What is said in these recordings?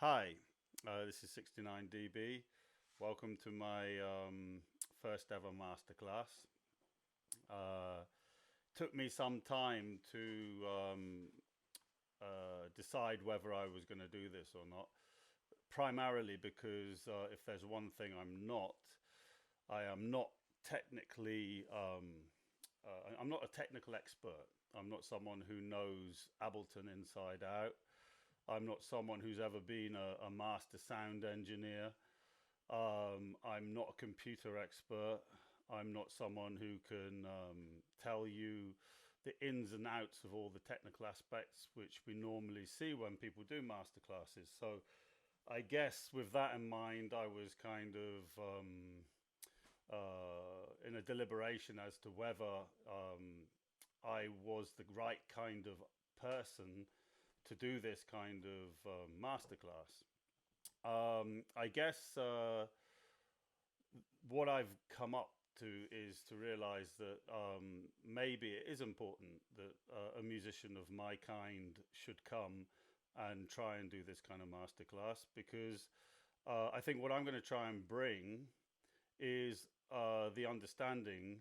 Hi, this is 69dB. Welcome to my first ever masterclass. Uh, Took me some time to decide whether I was going to do this or not. Primarily because if there's one thing I am not technically, I'm not a technical expert. I'm not someone who knows Ableton inside out. I'm not someone who's ever been a master sound engineer. I'm not a computer expert. I'm not someone who can tell you the ins and outs of all the technical aspects which we normally see when people do masterclasses. So I guess with that in mind, I was kind of in a deliberation as to whether I was the right kind of person to do this kind of masterclass. I guess what I've come up to is to realize that maybe it is important that a musician of my kind should come and try and do this kind of masterclass because I think what I'm going to try and bring is the understanding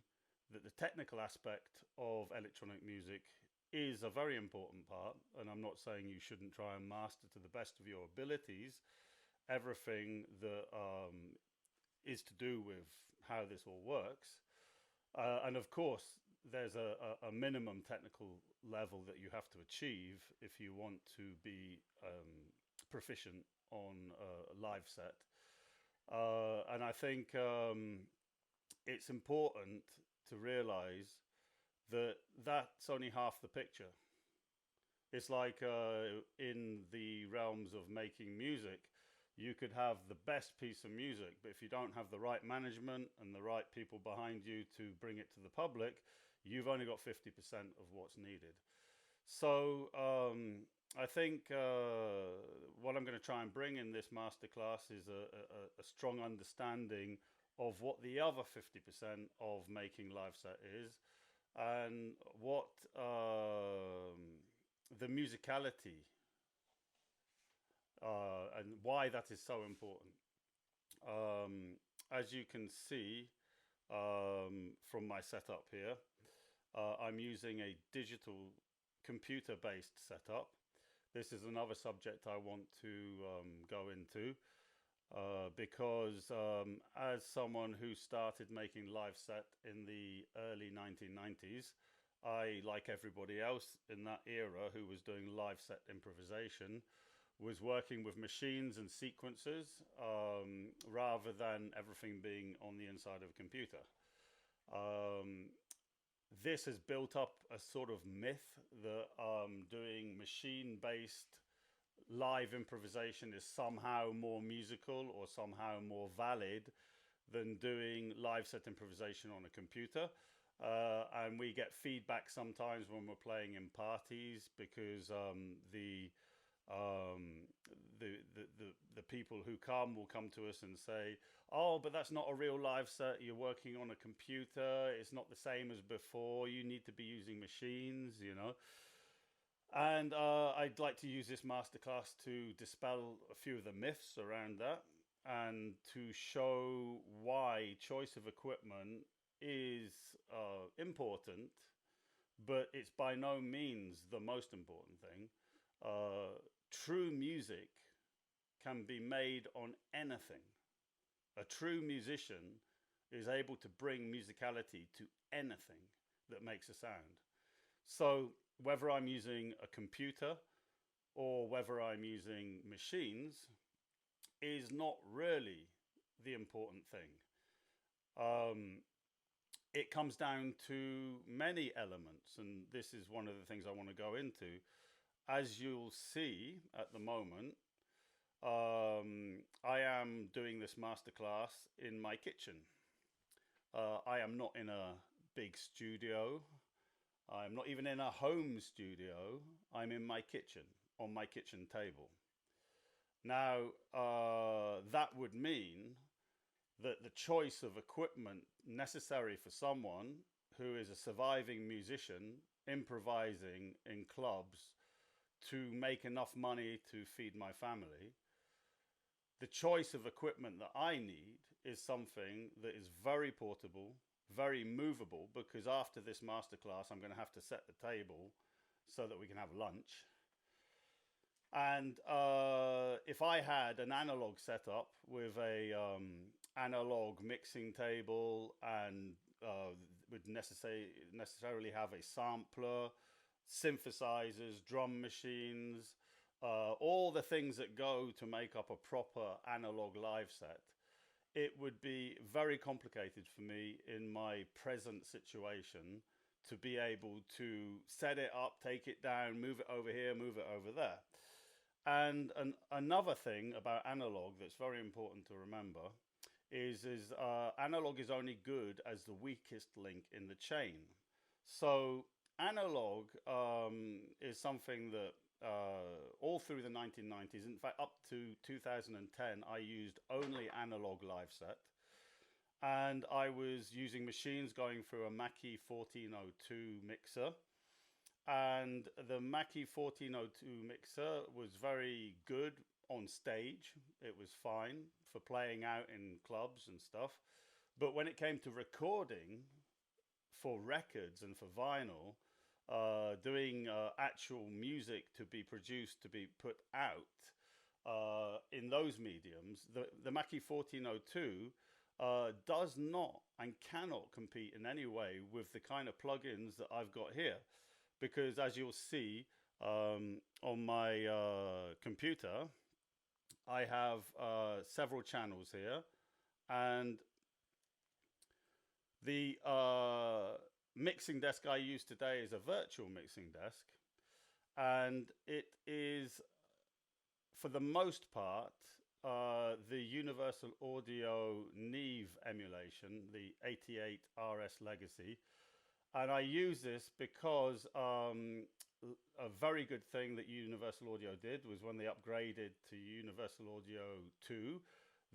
that the technical aspect of electronic music is a very important part. And I'm not saying you shouldn't try and master to the best of your abilities everything that is to do with how this all works. And of course, there's a minimum technical level that you have to achieve if you want to be proficient on a Liveset. And I think it's important to realize that that's only half the picture. It's like in the realms of making music, you could have the best piece of music, but if you don't have the right management and the right people behind you to bring it to the public, you've only got 50% of what's needed. So I think what I'm going to try and bring in this masterclass is a strong understanding of what the other 50% of making Liveset is and what the musicality and why that is so important. As you can see from my setup here, I'm using a digital computer based setup. This is another subject I want to go into because as someone who started making Liveset in the early 1990s, I, like everybody else in that era who was doing Liveset improvisation, was working with machines and sequences rather than everything being on the inside of a computer. Um, this has built up a sort of myth that doing machine based live improvisation is somehow more musical or somehow more valid than doing live set improvisation on a computer. And we get feedback sometimes when we're playing in parties because um, the people who come will come to us and say, "Oh, but that's not a real live set. You're working on a computer. It's not the same as before. You need to be using machines, you know." And I'd like to use this masterclass to dispel a few of the myths around that and to show why choice of equipment is important, but it's by no means the most important thing. Uh, True music can be made on anything. A true musician is able to bring musicality to anything that makes a sound. So whether I'm using a computer or whether I'm using machines is not really the important thing. Um, it comes down to many elements, and this is one of the things I want to go into. As you'll see at the moment, I am doing this masterclass in my kitchen. I am not in a big studio. I'm not even in a home studio. I'm in my kitchen, on my kitchen table. Now, that would mean that the choice of equipment necessary for someone who is a surviving musician improvising in clubs to make enough money to feed my family the choice of equipment that I need is something that is very portable, very movable, because after this masterclass, I'm going to have to set the table so that we can have lunch. And if I had an analog setup with a analog mixing table and would necessarily have a sampler, synthesizers, drum machines, all the things that go to make up a proper analog live set, it would be very complicated for me in my present situation to be able to set it up, take it down, move it over here, move it over there. And another thing about analog that's very important to remember is analog is only good as the weakest link in the chain. So analog is something that all through the 1990s, in fact up to 2010, I used only analog Liveset. And I was using machines going through a Mackie 1402 mixer. And the Mackie 1402 mixer was very good on stage. It was fine for playing out in clubs and stuff. But when it came to recording for records and for vinyl, doing actual music to be produced, to be put out in those mediums, the Mackie 1402 does not and cannot compete in any way with the kind of plugins that I've got here. Because as you'll see on my computer, I have several channels here, and the mixing desk I use today is a virtual mixing desk, and it is, for the most part, the Universal Audio Neve emulation, the 88 RS Legacy. And I use this because a very good thing that Universal Audio did was when they upgraded to Universal Audio 2,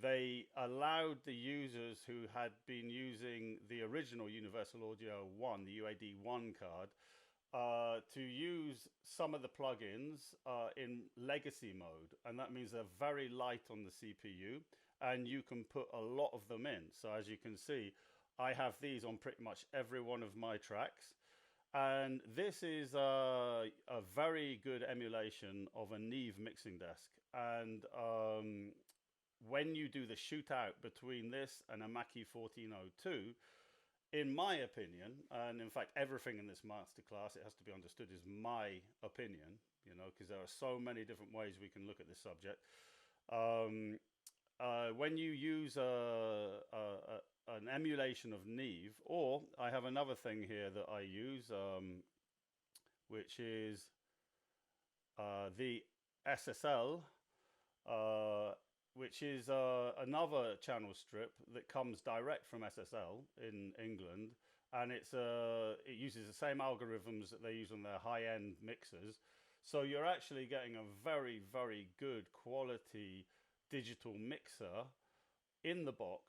they allowed the users who had been using the original Universal Audio 1, the UAD 1 card, to use some of the plugins in legacy mode. And that means they're very light on the CPU, and you can put a lot of them in. So as you can see, I have these on pretty much every one of my tracks. And this is a very good emulation of a Neve mixing desk. And when you do the shootout between this and a Mackie 1402, in my opinion, and in fact everything in this masterclass, it has to be understood, is my opinion, you know, because there are so many different ways we can look at this subject. When you use an emulation of Neve, or I have another thing here that I use, which is the SSL, which is another channel strip that comes direct from SSL in England, and it uses the same algorithms that they use on their high-end mixers. So you're actually getting a very, very good quality digital mixer in the box.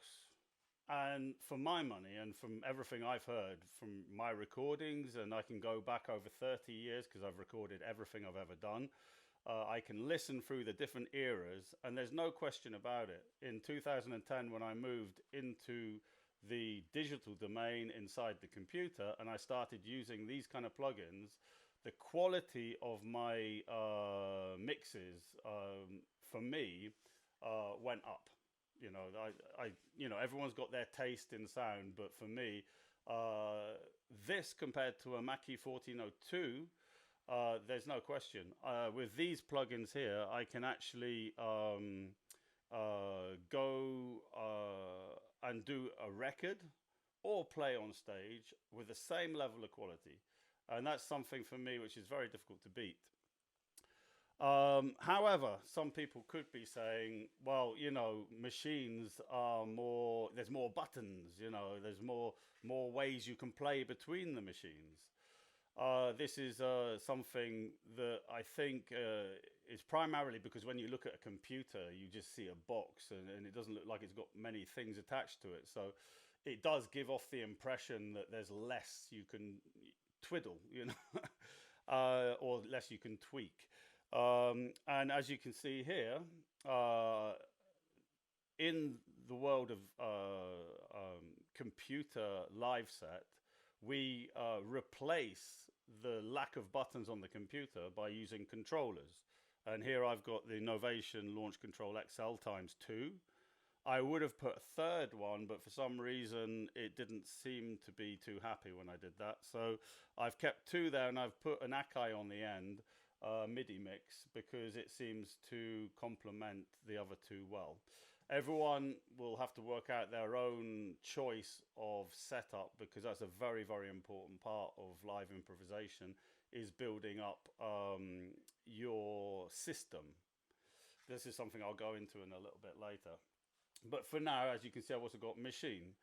And for my money, and from everything I've heard from my recordings, and I can go back over 30 years because I've recorded everything I've ever done, I can listen through the different eras, and there's no question about it. In 2010, when I moved into the digital domain inside the computer and I started using these kind of plugins, the quality of my mixes for me went up. You know, you know, everyone's got their taste in sound, but for me, this compared to a Mackie 1402, there's no question. With these plugins here, I can actually go and do a record or play on stage with the same level of quality. And that's something for me which is very difficult to beat. However, some people could be saying, well, you know, machines are more, there's more buttons, you know, there's more ways you can play between the machines. This is something that I think is primarily because when you look at a computer, you just see a box and it doesn't look like it's got many things attached to it. So it does give off the impression that there's less you can twiddle, you know, or less you can tweak. And as you can see here, in the world of computer live set, we replace the lack of buttons on the computer by using controllers. And here I've got the Novation Launch Control XL times 2. I would have put a third one, but for some reason it didn't seem to be too happy when I did that. So I've kept 2 there, and I've put an Akai on the end, MIDI mix, because it seems to complement the other 2 well. Everyone will have to work out their own choice of setup, because that's a very, very important part of live improvisation, is building up your system. This is something I'll go into in a little bit later. But for now, as you can see, I've also got machine.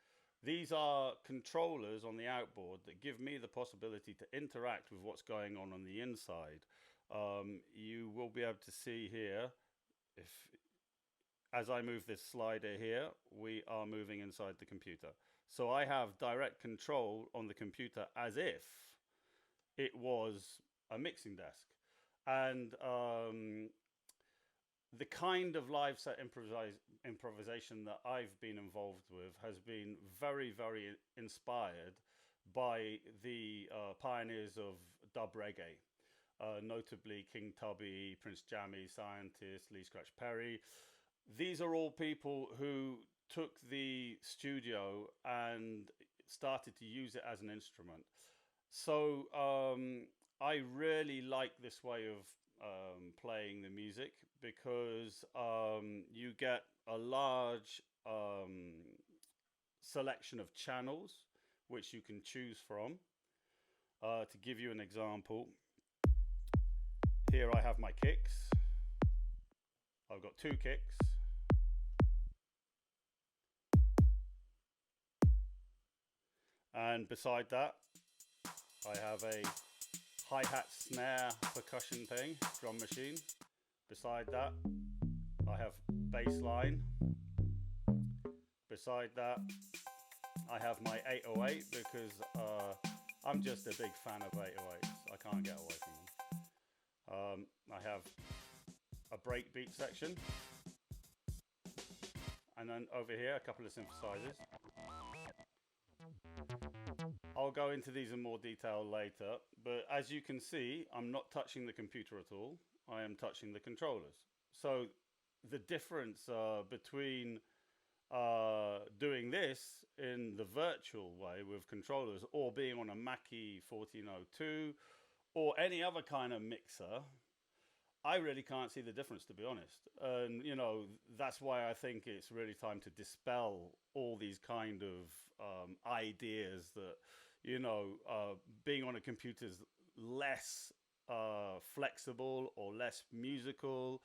These are controllers on the outboard that give me the possibility to interact with what's going on the inside. You will be able to see here, if as I move this slider here, we are moving inside the computer. So I have direct control on the computer as if it was a mixing desk. And the kind of live set improvisation that I've been involved with has been very, very inspired by the pioneers of dub reggae, notably King Tubby, Prince Jammy, Scientist, Lee Scratch Perry. These are all people who took the studio and started to use it as an instrument. So I really like this way of playing the music, because you get a large selection of channels which you can choose from. To give you an example, here I have my kicks. I've got 2 kicks. And beside that, I have a hi-hat snare percussion thing, drum machine. Beside that, I have bass line. Beside that, I have my 808, because I'm just a big fan of 808s. I can't get away from them. I have a breakbeat section. And then over here, a couple of synthesizers. I'll go into these in more detail later, but as you can see, I'm not touching the computer at all. I am touching the controllers. So the difference between doing this in the virtual way with controllers, or being on a Mackie 1402 or any other kind of mixer, I really can't see the difference, to be honest. And you know, that's why I think it's really time to dispel all these kind of ideas that, you know, being on a computer is less flexible or less musical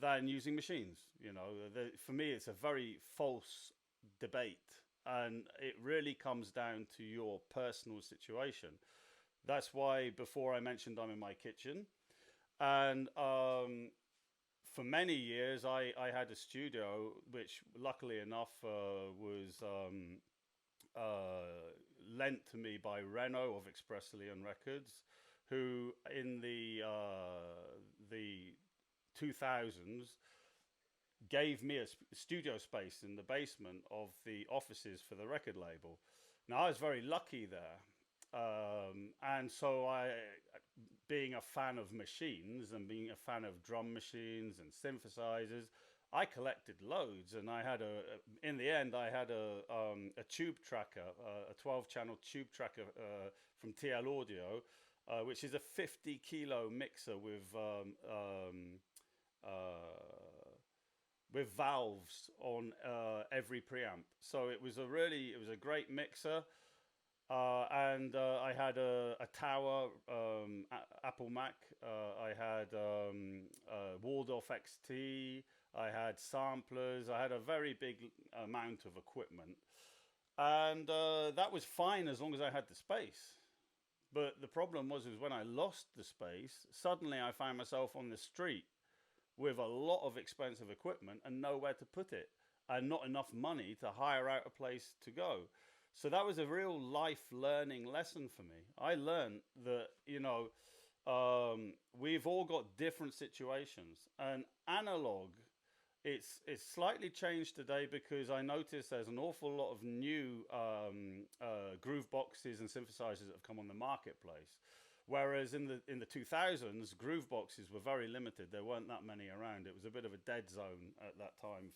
than using machines. You know, for me, it's a very false debate, and it really comes down to your personal situation. That's why before I mentioned I'm in my kitchen, and for many years I had a studio which luckily enough was lent to me by Renault of Express Leon Records, who in the 2000s gave me a studio space in the basement of the offices for the record label. Now I was very lucky there, and so being a fan of machines and being a fan of drum machines and synthesizers, I collected loads, and I had in the end I had a tube tracker, a 12-channel tube tracker from TL Audio, which is a 50-kilo mixer with valves on every preamp. So it was a great mixer. And I had a Tower Apple Mac. I had Waldorf XT. I had samplers. I had a very big amount of equipment, and that was fine as long as I had the space. But the problem was when I lost the space, suddenly I found myself on the street with a lot of expensive equipment and nowhere to put it, and not enough money to hire out a place to go. So that was a real life learning lesson for me. I learned that, you know, we've all got different situations, and analog it's slightly changed today because I notice there's an awful lot of new groove boxes and synthesizers that have come on the marketplace. Whereas in the 2000s, groove boxes were very limited. There weren't that many around. It was a bit of a dead zone at that time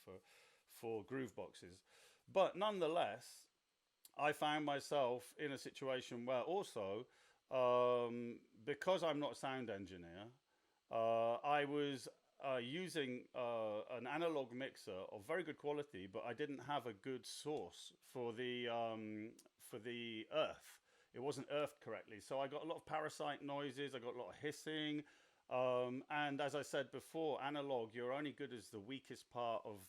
for groove boxes. But nonetheless, I found myself in a situation where also, because I'm not a sound engineer, I was using an analog mixer of very good quality, but I didn't have a good source for the earth. It wasn't earthed correctly, so I got a lot of parasite noises. I got a lot of hissing, and as I said before, analog, you're only good as the weakest part of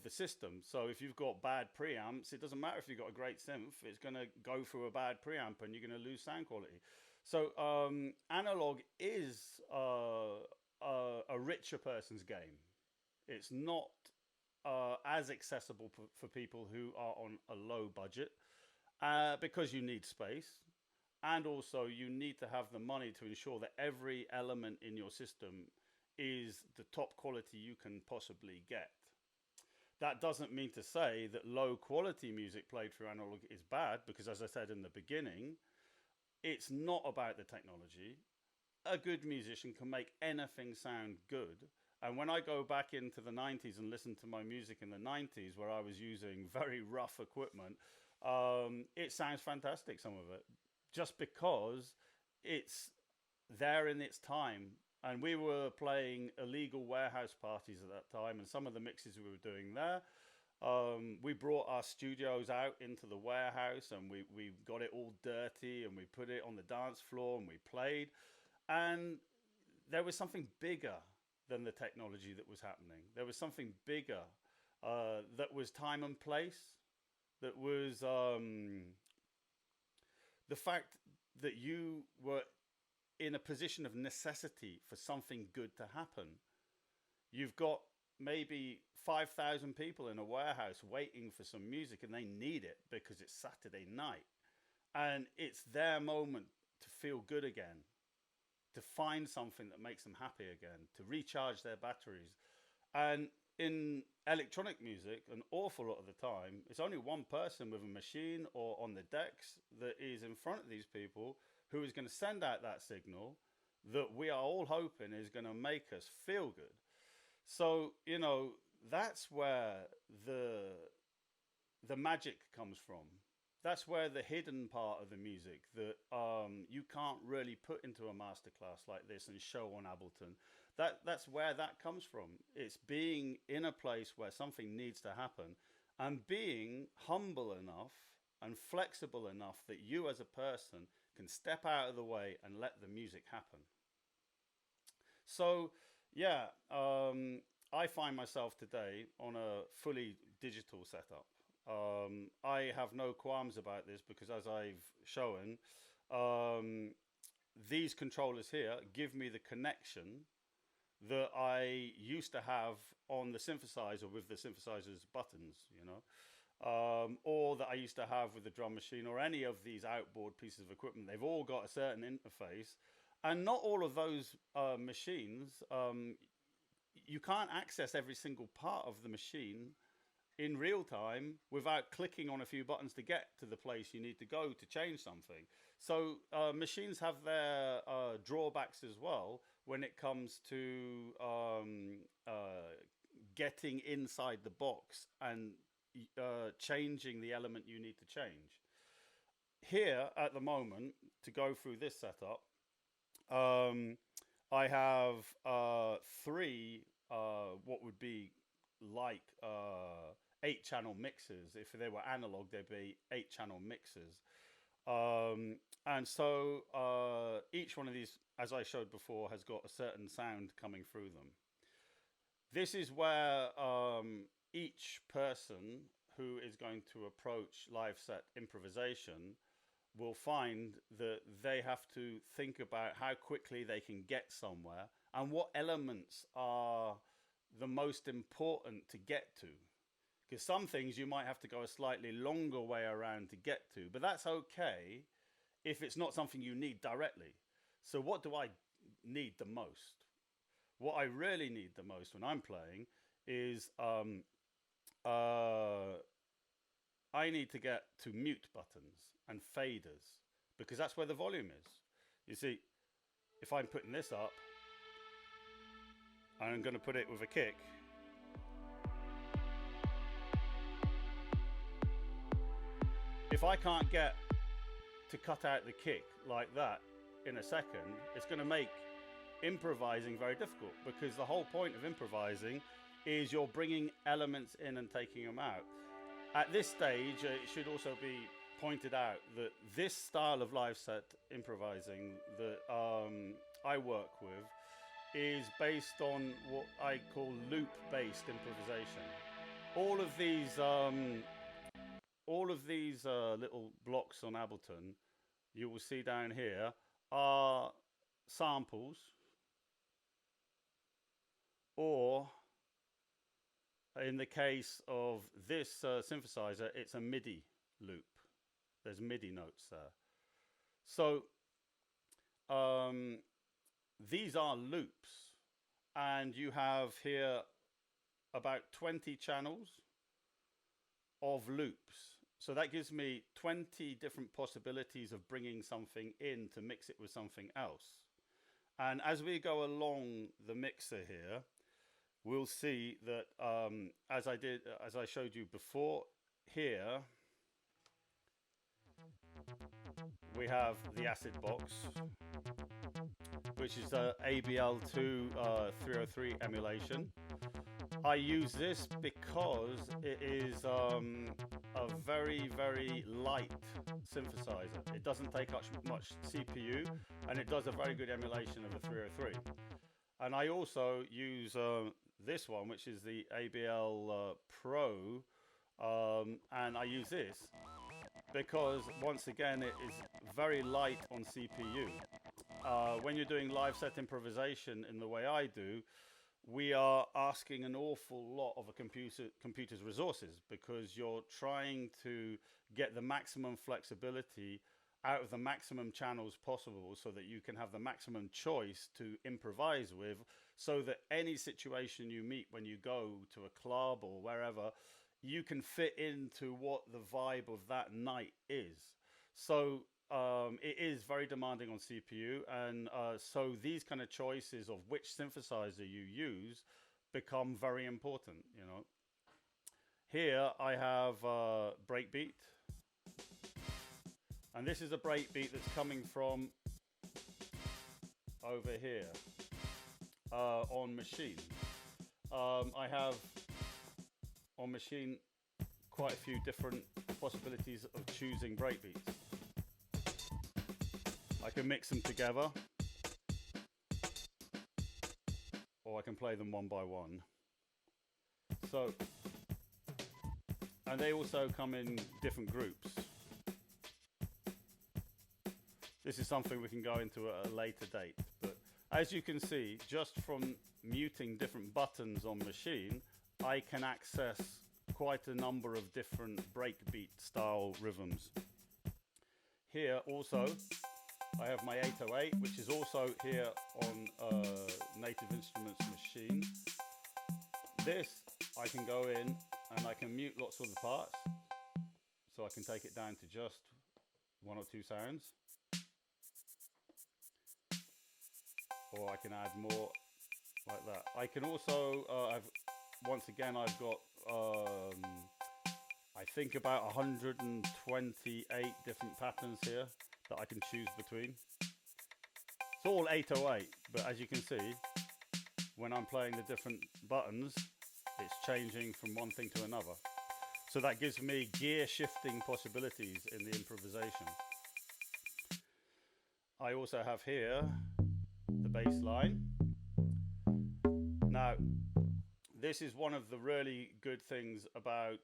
the system. So if you've got bad preamps, it doesn't matter if you've got a great synth, it's going to go through a bad preamp and you're going to lose sound quality. So analog is a richer person's game. It's not as accessible for people who are on a low budget because you need space. And also you need to have the money to ensure that every element in your system is the top quality you can possibly get. That doesn't mean to say that low quality music played through analog is bad, because as I said in the beginning, it's not about the technology. A good musician can make anything sound good. And when I go back into the 90s and listen to my music in the 90s, where I was using very rough equipment, it sounds fantastic, some of it, just because it's there in its time. And we were playing illegal warehouse parties at that time, and some of the mixes we were doing there, we brought our studios out into the warehouse, and we got it all dirty, and we put it on the dance floor, and we played. And there was something bigger than the technology that was happening. There was something bigger that was time and place, that was the fact that you were in a position of necessity for something good to happen. You've got maybe 5,000 people in a warehouse waiting for some music, and they need it because it's Saturday night. And it's their moment to feel good again, to find something that makes them happy again, to recharge their batteries. And in electronic music, an awful lot of the time, it's only one person with a machine or on the decks that is in front of these people who is going to send out that signal that we are all hoping is going to make us feel good. So, you know, that's where the magic comes from. That's where the hidden part of the music that you can't really put into a masterclass like this and show on Ableton. That's where that comes from. It's being in a place where something needs to happen and being humble enough and flexible enough that you as a person can step out of the way and let the music happen. So, yeah, I find myself today on a fully digital setup. I have no qualms about this because, as I've shown, these controllers here give me the connection that I used to have on the synthesizer with the synthesizer's buttons, you know, or that I used to have with the drum machine or any of these outboard pieces of equipment. They've all got a certain interface, and not all of those machines, you can't access every single part of the machine in real time without clicking on a few buttons to get to the place you need to go to change something. So machines have their drawbacks as well when it comes to getting inside the box and changing the element you need to change. Here at the moment, to go through this setup, I have three what would be like 8-channel mixers. If they were analog, they'd be 8-channel mixers. And so each one of these, as I showed before, has got a certain sound coming through them. This is where each person who is going to approach Liveset improvisation will find that they have to think about how quickly they can get somewhere and what elements are the most important to get to. Because some things you might have to go a slightly longer way around to get to, but that's okay if it's not something you need directly. So what do I need the most? What I really need the most when I'm playing is uh, I need to get to mute buttons and faders because that's where the volume is. You see, if I'm putting this up, and I'm going to put it with a kick. If I can't get to cut out the kick like that in a second, it's going to make improvising very difficult, because the whole point of improvising is you're bringing elements in and taking them out. At this stage, it should also be pointed out that this style of Liveset improvising that I work with is based on what I call loop-based improvisation. All of these little blocks on Ableton you will see down here are samples, or in the case of this synthesizer, it's a MIDI loop. There's MIDI notes there. So these are loops, and you have here about 20 channels of loops. So that gives me 20 different possibilities of bringing something in to mix it with something else. And as we go along the mixer here, we'll see that as I showed you before, here we have the acid box, which is the ABL2 303 emulation. I use this because it is a very, very light synthesizer. It doesn't take much CPU, and it does a very good emulation of the 303. And I also use this one, which is the ABL Pro, and I use this because, once again, it is very light on CPU. When you're doing Liveset improvisation in the way I do, we are asking an awful lot of a computer's resources, because you're trying to get the maximum flexibility out of the maximum channels possible so that you can have the maximum choice to improvise with, so that any situation you meet when you go to a club or wherever, you can fit into what the vibe of that night is. So it is very demanding on CPU, and so these kind of choices of which synthesizer you use become very important, you know. Here I have breakbeat, and this is a breakbeat that's coming from over here on Machine. I have on Machine quite a few different possibilities of choosing breakbeats. I can mix them together, or I can play them one by one. So, and they also come in different groups. This is something we can go into at a later date, but as you can see, just from muting different buttons on Machine, I can access quite a number of different breakbeat style rhythms. Here also, I have my 808, which is also here on Native Instruments Machine. This, I can go in and I can mute lots of the parts. So I can take it down to just one or two sounds. Or I can add more like that. I can also, once again, I've got, I think about 128 different patterns here that I can choose between. It's all 808, but as you can see, when I'm playing the different buttons, it's changing from one thing to another. So that gives me gear shifting possibilities in the improvisation. I also have here the bass line. Now, this is one of the really good things about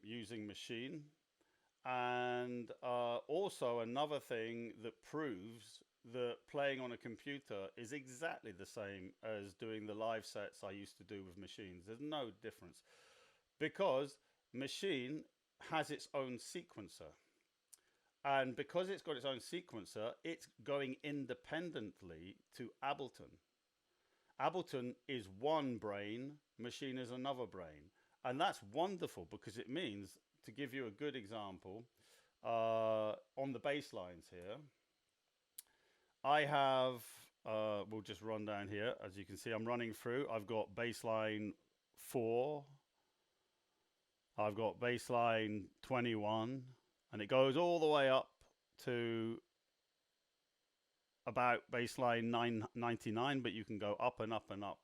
using Machine. And also another thing that proves that playing on a computer is exactly the same as doing the live sets I used to do with machines. There's no difference, because Machine has its own sequencer. And because it's got its own sequencer, it's going independently to Ableton. Ableton is one brain, Machine is another brain. And that's wonderful because it means, to give you a good example, on the bass lines here, I have, we'll just run down here. As you can see, I'm running through. I've got bass line 4. I've got bass line 21. And it goes all the way up to about baseline 999, but you can go up and up and up.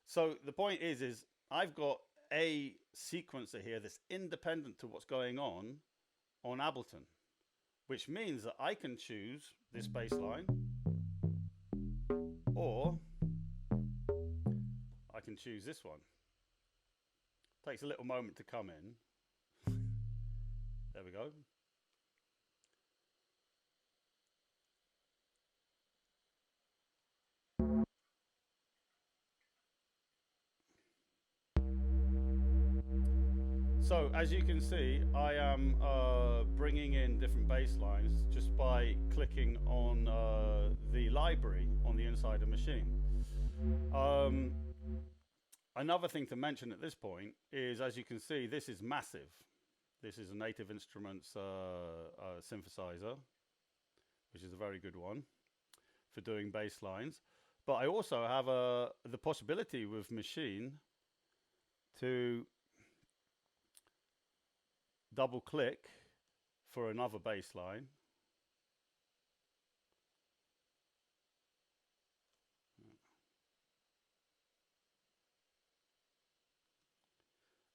So the point is I've got a sequencer here that's independent to what's going on Ableton, which means that I can choose this bass line, or I can choose this one. Takes a little moment to come in. There we go. So as you can see, I am bringing in different bass lines just by clicking on the library on the inside of Machine. Another thing to mention at this point is, as you can see, this is massive. This is a Native Instruments synthesizer, which is a very good one for doing bass lines. But I also have the possibility with Machine to double click for another bass line.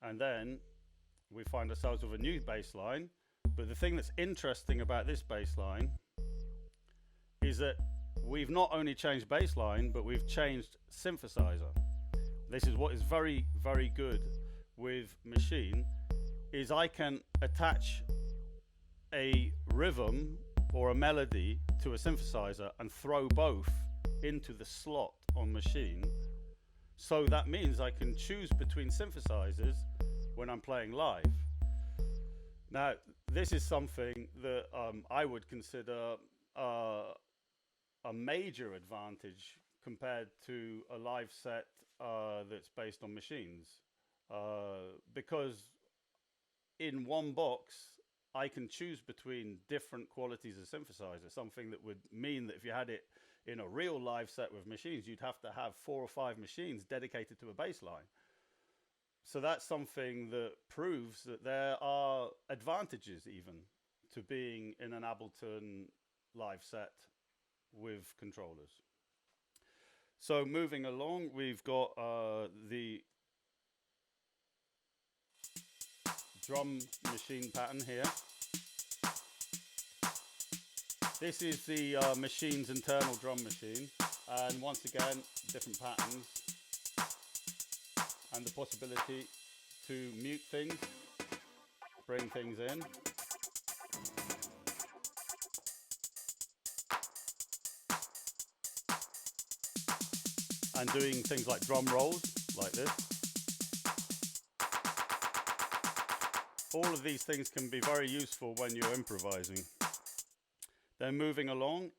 And then we find ourselves with a new bass line. But the thing that's interesting about this bass line is that we've not only changed bass line, but we've changed synthesizer. This is what is very, very good with Machine, is I can attach a rhythm or a melody to a synthesizer and throw both into the slot on Machine. So that means I can choose between synthesizers when I'm playing live. Now, this is something that I would consider a major advantage compared to a live set that's based on machines, because in one box I can choose between different qualities of synthesizer, something that would mean that if you had it in a real live set with machines, you'd have to have 4 or 5 machines dedicated to a bass line. So that's something that proves that there are advantages even to being in an Ableton live set with controllers. So moving along, we've got the drum machine pattern here. This is the machine's internal drum machine, and once again, different patterns and the possibility to mute things, bring things in. And doing things like drum rolls, like this. All of these things can be very useful when you're improvising. Then moving along,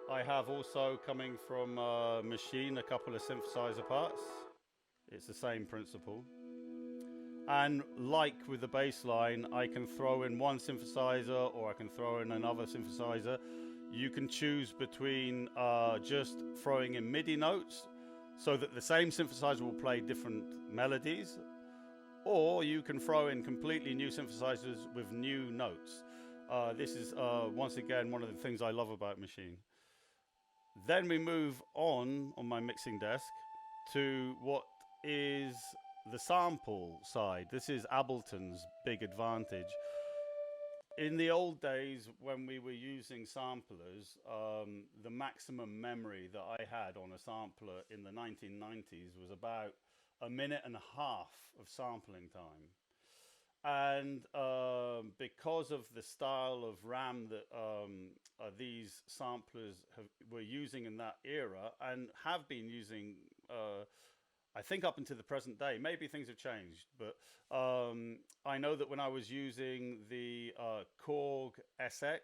I have also coming from Machine a couple of synthesizer parts. It's the same principle. And like with the bass line, I can throw in one synthesizer or I can throw in another synthesizer. You can choose between just throwing in MIDI notes so that the same synthesizer will play different melodies, or you can throw in completely new synthesizers with new notes. This is once again one of the things I love about Machine. Then we move on my mixing desk to what is the sample side. This is Ableton's big advantage. In the old days when we were using samplers, the maximum memory that I had on a sampler in the 1990s was about 1.5 minutes of sampling time. And because of the style of RAM that these samplers were using in that era and have been using, I think up until the present day, maybe things have changed, but I know that when I was using the Korg SX,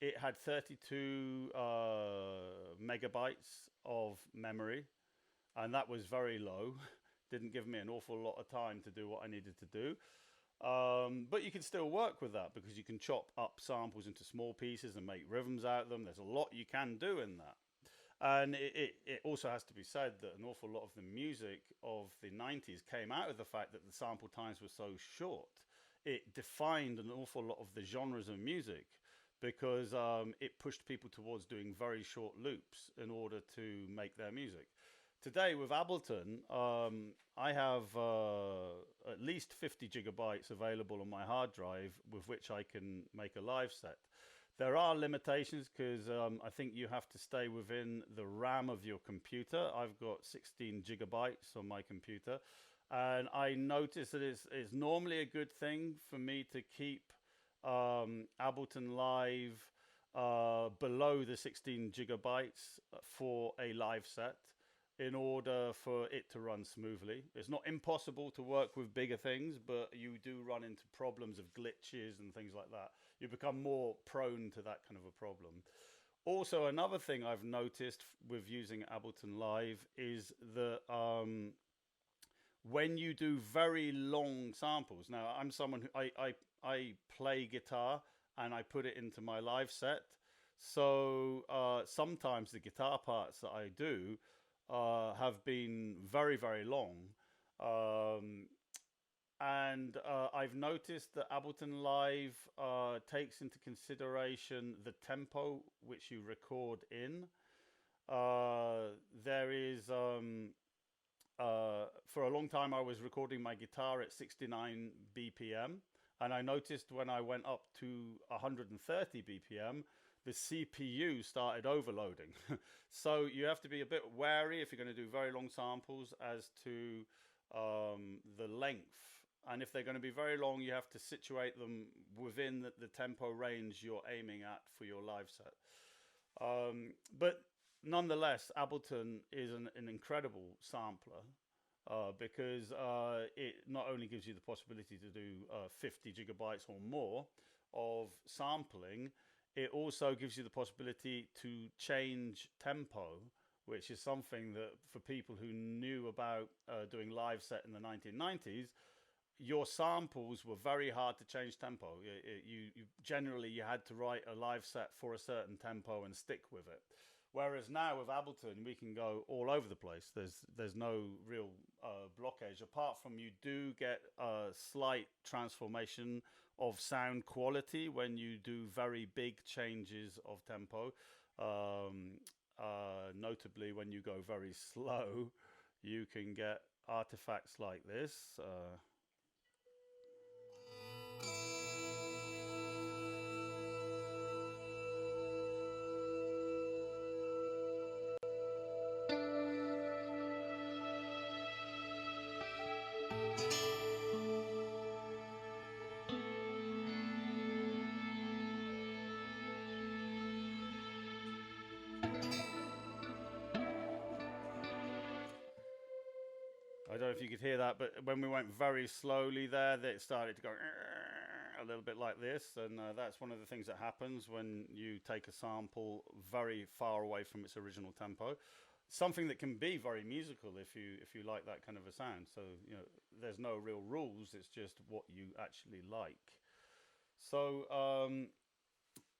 It had 32 megabytes of memory, and that was very low. Didn't give me an awful lot of time to do what I needed to do. But you can still work with that because you can chop up samples into small pieces and make rhythms out of them. There's a lot you can do in that. And it also has to be said that an awful lot of the music of the 90s came out of the fact that the sample times were so short. It defined an awful lot of the genres of music because it pushed people towards doing very short loops in order to make their music. Today with Ableton, I have at least 50 gigabytes available on my hard drive with which I can make a live set. There are limitations because I think you have to stay within the RAM of your computer. I've got 16 gigabytes on my computer, and I notice that it's normally a good thing for me to keep Ableton Live below the 16 gigabytes for a live set in order for it to run smoothly. It's not impossible to work with bigger things, but you do run into problems of glitches and things like that. You become more prone to that kind of a problem. Also, another thing I've noticed with using Ableton Live is that when you do very long samples, now I'm someone who I play guitar and I put it into my live set. So sometimes the guitar parts that I do have been very, very long. And I've noticed that Ableton Live takes into consideration the tempo which you record in. There is, for a long time, I was recording my guitar at 69 BPM. And I noticed when I went up to 130 BPM, the CPU started overloading. So you have to be a bit wary if you're going to do very long samples as to the length. And if they're going to be very long, you have to situate them within the tempo range you're aiming at for your live set. But nonetheless, Ableton is an incredible sampler. Because it not only gives you the possibility to do 50 gigabytes or more of sampling, it also gives you the possibility to change tempo, which is something that for people who knew about doing live set in the 1990s, your samples were very hard to change tempo. You generally you had to write a live set for a certain tempo and stick with it. Whereas now with Ableton, we can go all over the place. There's no real blockage, apart from you do get a slight transformation of sound quality when you do very big changes of tempo. Notably, when you go very slow, you can get artifacts like this. I don't know if you could hear that, but when we went very slowly there, it started to go a little bit like this, and that's one of the things that happens when you take a sample very far away from its original tempo. Something that can be very musical if you like that kind of a sound. So you know, there's no real rules; it's just what you actually like. So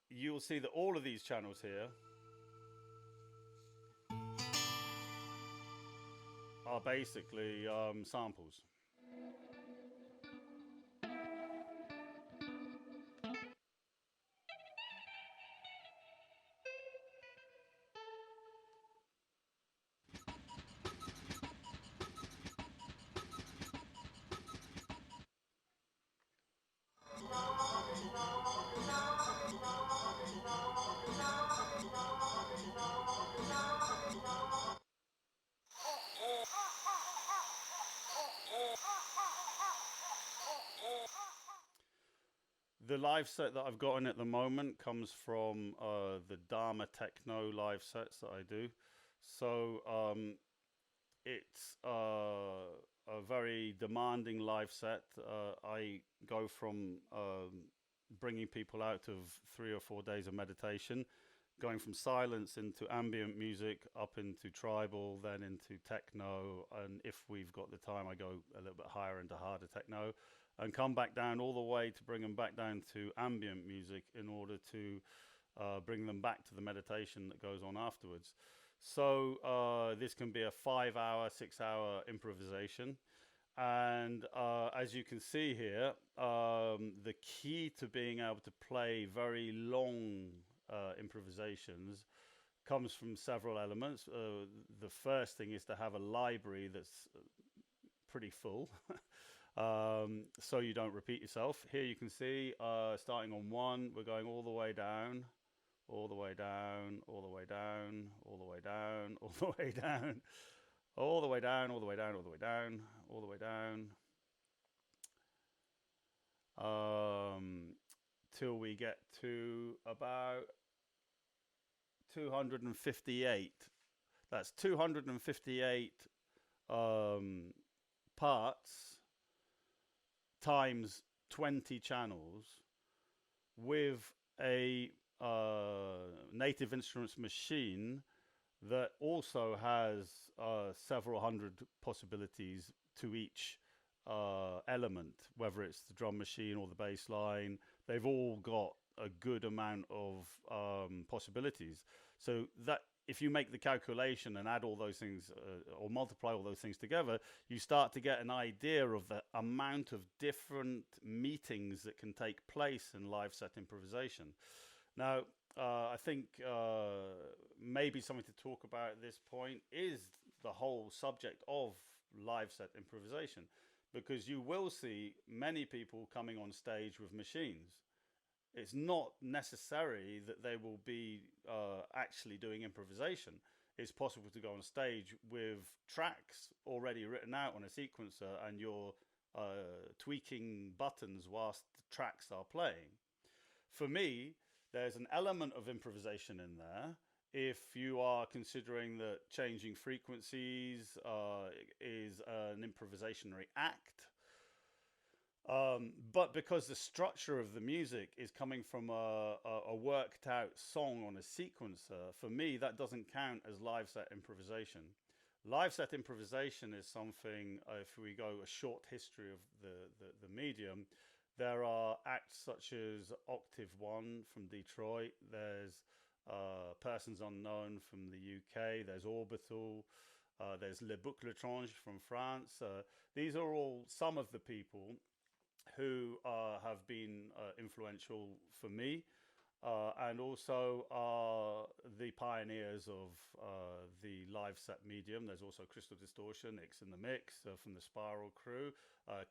you'll see that all of these channels here are basically samples. The live set that I've got in at the moment comes from the Dharma Techno live sets that I do. So it's a very demanding live set. I go from bringing people out of 3 or 4 days of meditation, going from silence into ambient music, up into tribal, then into techno, and if we've got the time, I go a little bit higher into harder techno, and come back down all the way to bring them back down to ambient music in order to bring them back to the meditation that goes on afterwards. So this can be a 5 hour, 6 hour improvisation. And as you can see here, the key to being able to play very long improvisations comes from several elements. The first thing is to have a library that's pretty full. So you don't repeat yourself. Here you can see, starting on 1, we're going all the way down, all the way down, all the way down, all the way down, all the way down, all the way down, all the way down, all the way down, all the way down, till we get to about 258. That's 258 parts times 20 channels with a native instruments machine that also has several hundred possibilities to each element, whether it's the drum machine or the bass line. They've all got a good amount of possibilities. So that if you make the calculation and add all those things or multiply all those things together, you start to get an idea of the amount of different meetings that can take place in live set improvisation. Now, I think maybe something to talk about at this point is the whole subject of live set improvisation, because you will see many people coming on stage with machines. It's not necessary that they will be actually doing improvisation. It's possible to go on stage with tracks already written out on a sequencer and you're tweaking buttons whilst the tracks are playing. For me, there's an element of improvisation in there if you are considering that changing frequencies is an improvisationary act. But because the structure of the music is coming from a worked out song on a sequencer, for me, that doesn't count as live set improvisation. Live set improvisation is something, if we go a short history of the medium, there are acts such as Octave One from Detroit, there's Persons Unknown from the UK, there's Orbital, there's Le Boucle Étrange from France. These are all some of the people who have been influential for me, and also are the pioneers of the live set medium. There's also Crystal Distortion, X in the Mix from the Spiral crew,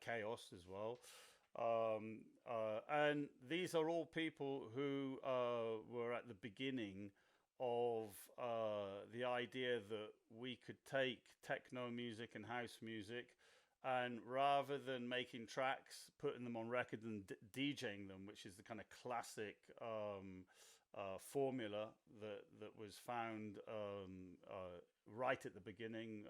Chaos as well. And these are all people who were at the beginning of the idea that we could take techno music and house music, and rather than making tracks, putting them on record and DJing them, which is the kind of classic formula that was found right at the beginning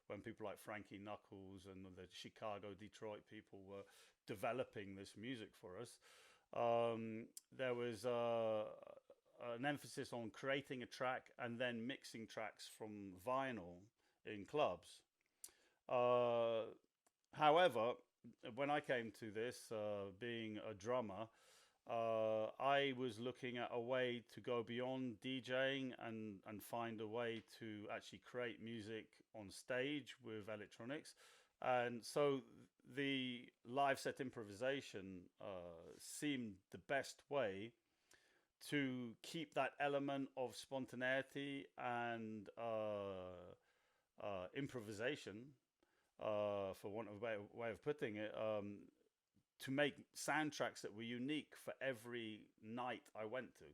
when people like Frankie Knuckles and the Chicago, Detroit people were developing this music for us. There was an emphasis on creating a track and then mixing tracks from vinyl in clubs. However, when I came to this, being a drummer, I was looking at a way to go beyond DJing and find a way to actually create music on stage with electronics. And so the live set improvisation seemed the best way to keep that element of spontaneity and improvisation, for want of a way of putting it, to make soundtracks that were unique for every night I went to.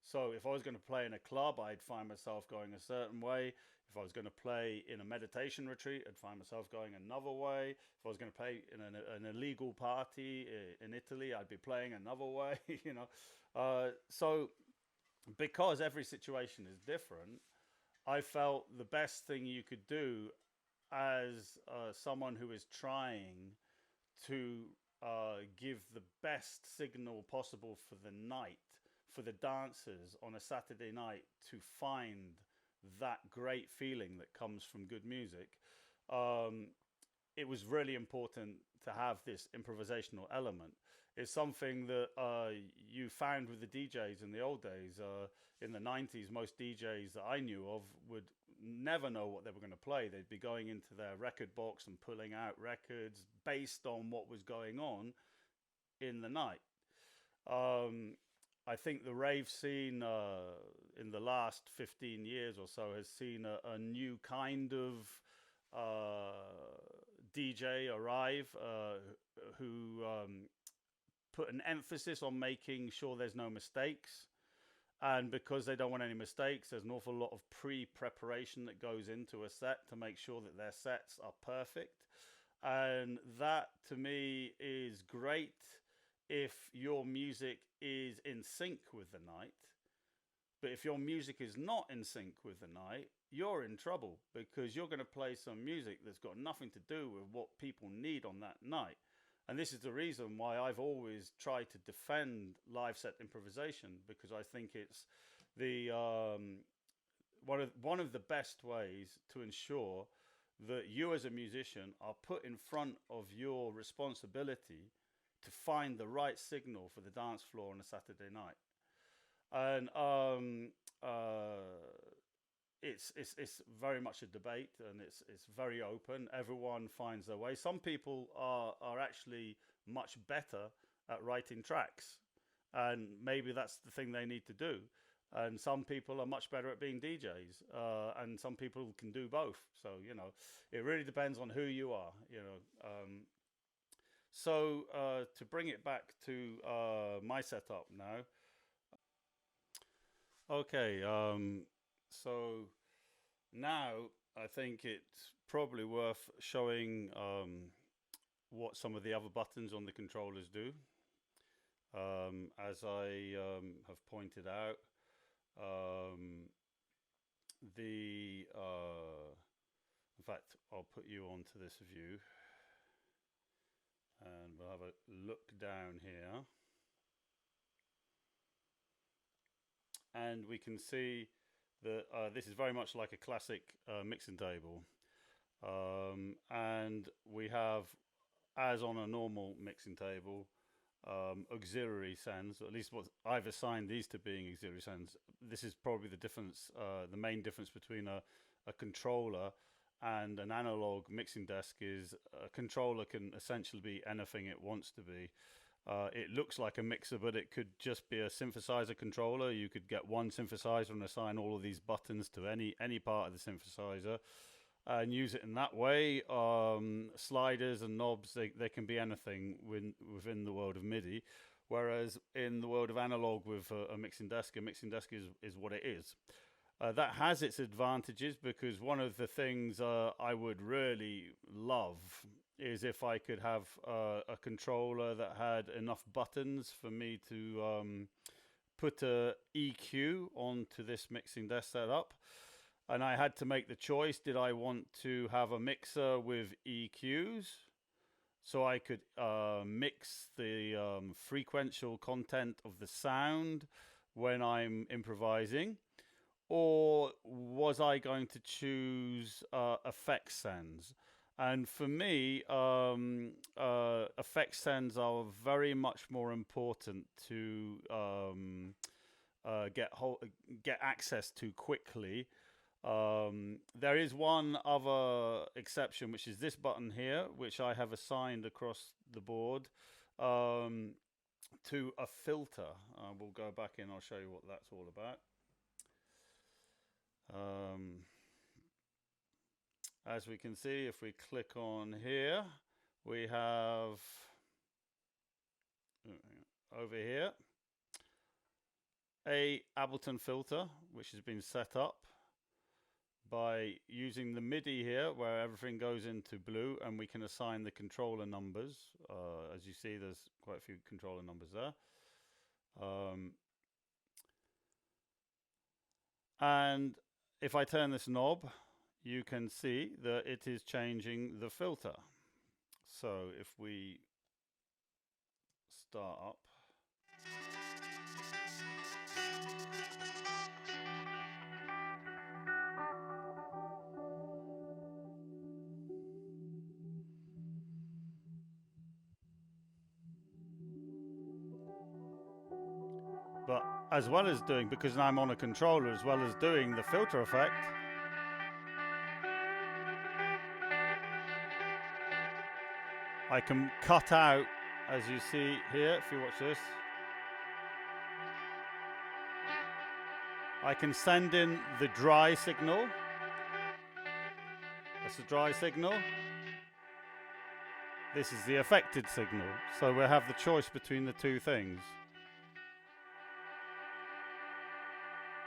So if I was going to play in a club, I'd find myself going a certain way. If I was going to play in a meditation retreat, I'd find myself going another way. If I was going to play in an illegal party in Italy, I'd be playing another way, you know. So because every situation is different, I felt the best thing you could do as someone who is trying to give the best signal possible for the night, for the dancers on a Saturday night to find that great feeling that comes from good music, um, it was really important to have this improvisational element. It's something that you found with the DJs in the old days. In the 90s, most DJs that I knew of would never know what they were going to play. They'd be going into their record box and pulling out records based on what was going on in the night. Um, I think the rave scene in the last 15 years or so has seen a new kind of DJ arrive who put an emphasis on making sure there's no mistakes. And because they don't want any mistakes, there's an awful lot of pre-preparation that goes into a set to make sure that their sets are perfect. And that, to me, is great if your music is in sync with the night. But if your music is not in sync with the night, you're in trouble, because you're going to play some music that's got nothing to do with what people need on that night. And this is the reason why I've always tried to defend Liveset improvisation, because I think it's the one of the best ways to ensure that you as a musician are put in front of your responsibility to find the right signal for the dance floor on a Saturday night. And it's very much a debate, and it's very open. Everyone finds their way. Some people are actually much better at writing tracks, and maybe that's the thing they need to do. And some people are much better at being DJs, and some people can do both. So it really depends on who you are. So to bring it back to my setup now. Okay, so now I think it's probably worth showing what some of the other buttons on the controllers do. As I have pointed out, in fact, I'll put you onto this view, and we'll have a look down here. And we can see that this is very much like a classic mixing table. And we have, as on a normal mixing table, auxiliary sends, or at least what I've assigned these to being auxiliary sends. This is probably the difference, the main difference between a controller and an analog mixing desk is a controller can essentially be anything it wants to be. It looks like a mixer, but it could just be a synthesizer controller. You could get one synthesizer and assign all of these buttons to any part of the synthesizer and use it in that way. Sliders and knobs, they can be anything within the world of MIDI. Whereas in the world of analog with a mixing desk is what it is. That has its advantages, because one of the things I would really love is if I could have a controller that had enough buttons for me to put a EQ onto this mixing desk setup. And I had to make the choice, did I want to have a mixer with EQs so I could mix the frequential content of the sound when I'm improvising? Or was I going to choose effect sends? And for me, effect sends are very much more important to get access to quickly. There is one other exception, which is this button here, which I have assigned across the board to a filter. We'll go back in, I'll show you what that's all about. As we can see, if we click on here, we have over here a Ableton filter, which has been set up by using the MIDI here, where everything goes into blue, and we can assign the controller numbers. As you see, there's quite a few controller numbers there. And if I turn this knob, you can see that it is changing the filter. So if we start up. But as well as doing, because now I'm on a controller, as well as doing the filter effect, I can cut out, as you see here, if you watch this, I can send in the dry signal. That's the dry signal. This is the affected signal. So we have the choice between the two things.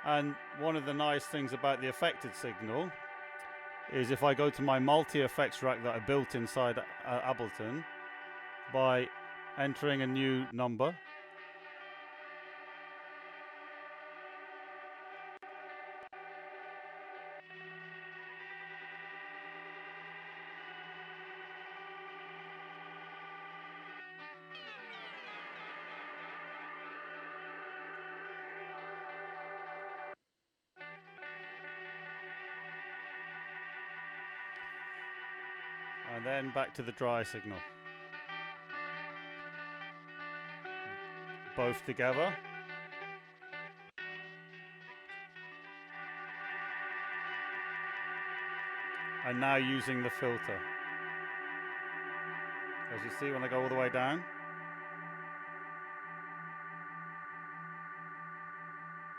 And one of the nice things about the affected signal is if I go to my multi-effects rack that I built inside Ableton, by entering a new number, and then back to the dry signal. Both together. And now using the filter. As you see when I go all the way down,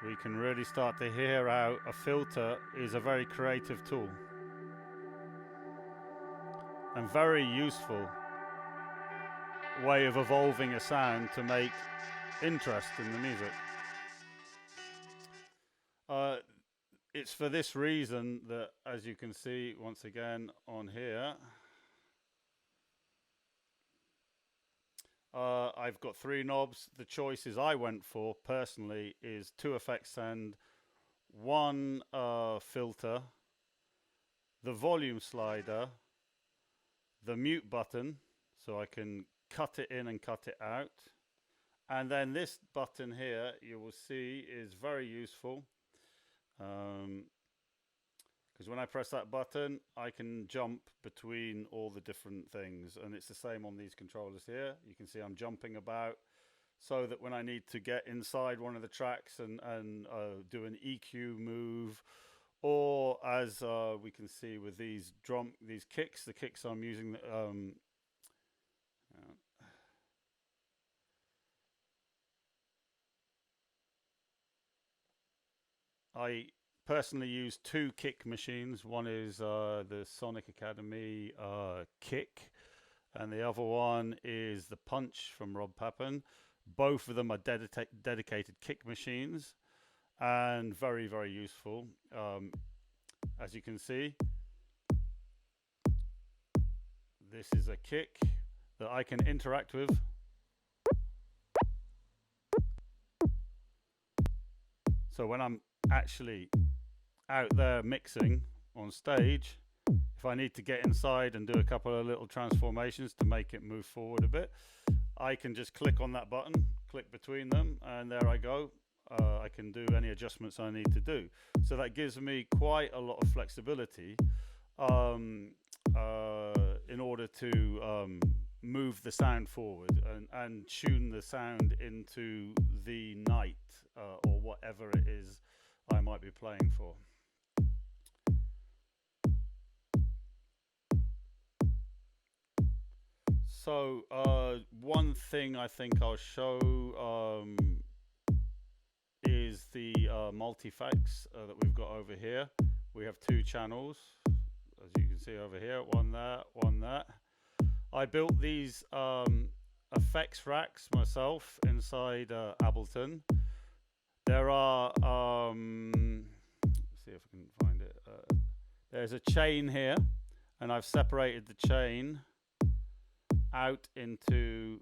we can really start to hear how a filter is a very creative tool. And very useful way of evolving a sound to make interest in the music. It's for this reason that, as you can see once again on here, I've got 3 knobs. The choices I went for personally is 2 effects and 1 filter, the volume slider, the mute button, so I can cut it in and cut it out. And then this button here, you will see, is very useful. Because when I press that button, I can jump between all the different things. And it's the same on these controllers here. You can see I'm jumping about so that when I need to get inside one of the tracks and do an EQ move, or as we can see with these kicks, the kicks I'm using, I personally use 2 kick machines. One is the Sonic Academy kick, and the other one is the Punch from Rob Pappen. Both of them are dedicated kick machines and very, very useful. As you can see, this is a kick that I can interact with. So when I'm actually out there mixing on stage, if I need to get inside and do a couple of little transformations to make it move forward a bit, I can just click on that button, click between them, and there I go. I can do any adjustments I need to do. So that gives me quite a lot of flexibility in order to move the sound forward and tune the sound into the night or whatever it is I might be playing for. So one thing I think I'll show is the multi-effects that we've got over here. We have 2 channels, as you can see over here, one there, one there. I built these effects racks myself inside Ableton. There are, let's see if I can find it. There's a chain here, and I've separated the chain out into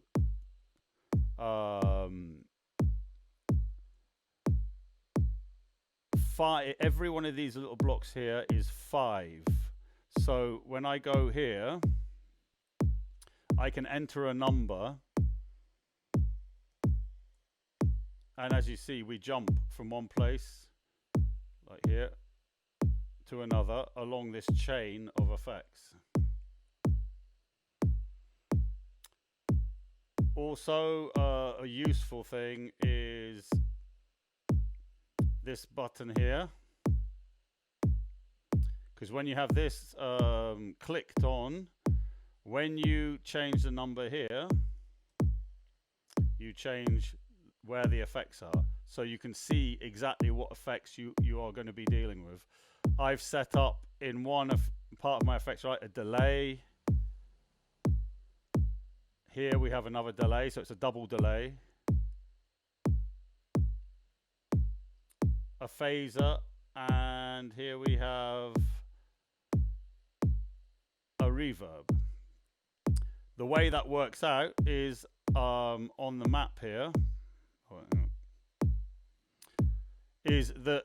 every one of these little blocks here is 5. So when I go here, I can enter a number And as you see, we jump from one place, like here, to another along this chain of effects. Also, a useful thing is this button here, because when you have this clicked on, when you change the number here, you change where the effects are, so you can see exactly what effects you are going to be dealing with. I've set up in one part of my effects, right, a delay. Here we have another delay, so it's a double delay. A phaser, and here we have a reverb. The way that works out is on the map here, is that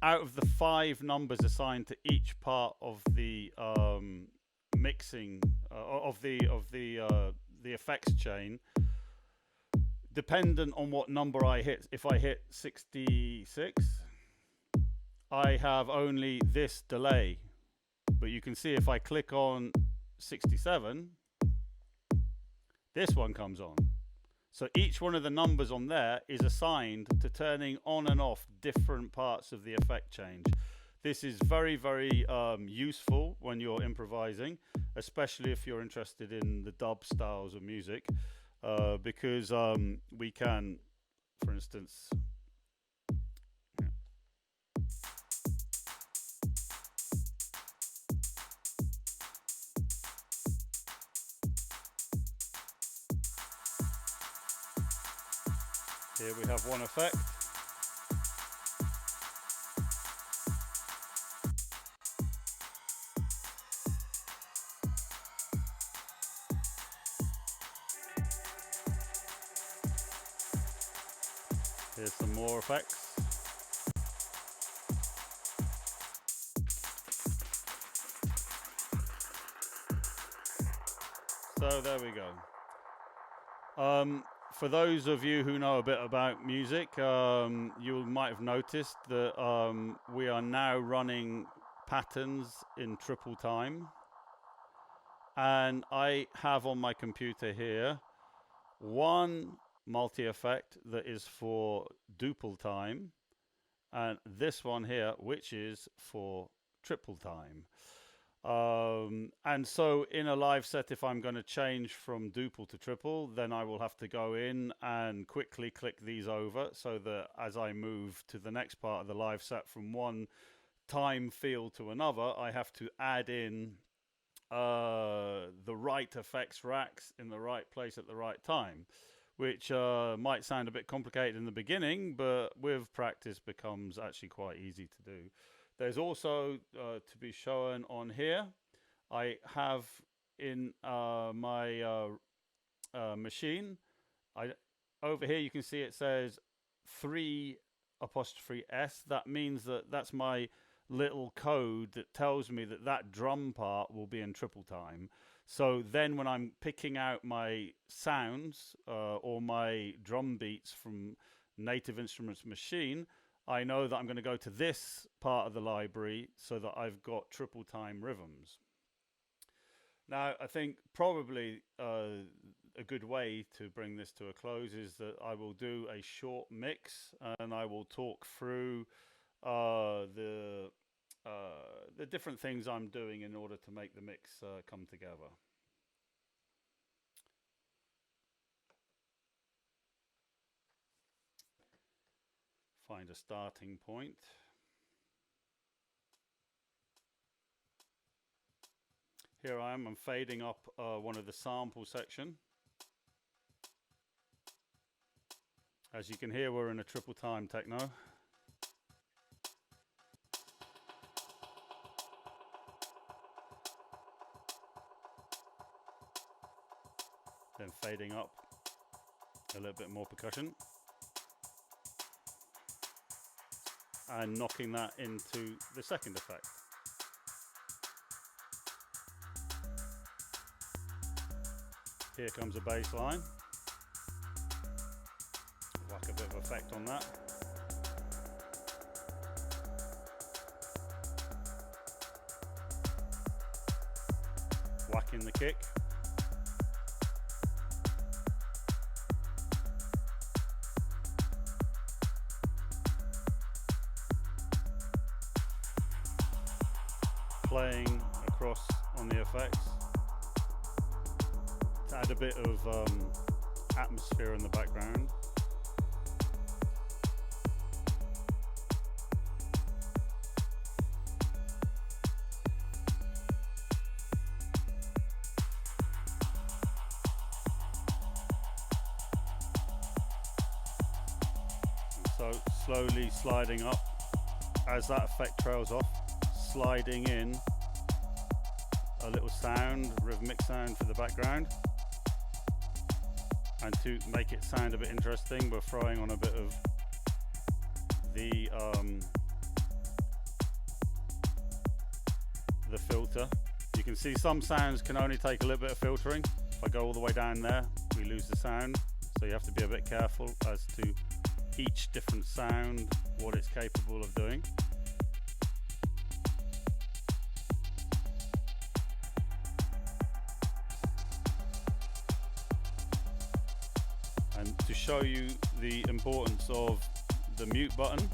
out of the 5 numbers assigned to each part of the mixing of the effects chain, dependent on what number I hit, if I hit 66, I have only this delay. But you can see if I click on 67, this one comes on. So each one of the numbers on there is assigned to turning on and off different parts of the effect change. This is very, very useful when you're improvising, especially if you're interested in the dub styles of music, because we can, for instance, here we have one effect. Here's some more effects. So there we go. For those of you who know a bit about music, you might have noticed that we are now running patterns in triple time. And I have on my computer here one multi-effect that is for duple time, and this one here which is for triple time. And so in a live set, if I'm going to change from duple to triple, then I will have to go in and quickly click these over, so that as I move to the next part of the live set from one time field to another, I have to add in the right effects racks in the right place at the right time, which might sound a bit complicated in the beginning, but with practice becomes actually quite easy to do. There's also, to be shown on here, I have in my machine, over here you can see it says 3'S. That means that that's my little code that tells me that that drum part will be in triple time. So then when I'm picking out my sounds or my drum beats from Native Instruments machine, I know that I'm going to go to this part of the library so that I've got triple time rhythms. Now, I think probably a good way to bring this to a close is that I will do a short mix, and I will talk through the different things I'm doing in order to make the mix come together. Find a starting point. Here I am, I'm fading up one of the sample section. As you can hear, we're in a triple time techno. Then fading up a little bit more percussion. And knocking that into the second effect. Here comes a bass line. Whack a bit of a effect on that. Whacking the kick. Playing across on the effects to add a bit of atmosphere in the background. So slowly sliding up as that effect trails off, sliding in a little sound, rhythmic sound for the background. And to make it sound a bit interesting, we're throwing on a bit of the filter. You can see some sounds can only take a little bit of filtering. If I go all the way down there, we lose the sound. So you have to be a bit careful as to each different sound, what it's capable of doing. And to show you the importance of the mute button,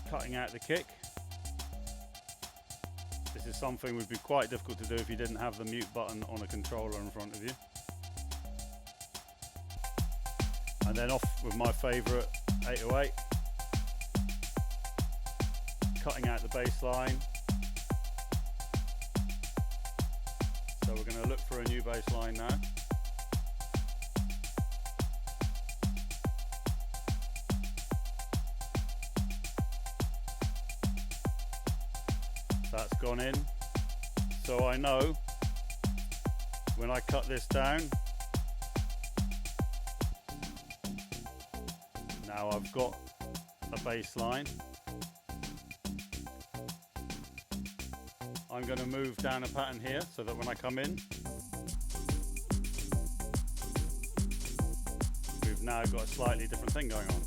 cutting out the kick. This is something would be quite difficult to do if you didn't have the mute button on a controller in front of you. And then off with my favourite 808, cutting out the bass line. So we're going to look for a new bass line now. That's gone in, so I know when I cut this down, now I've got a bass line. I'm going to move down a pattern here so that when I come in, we've now got a slightly different thing going on.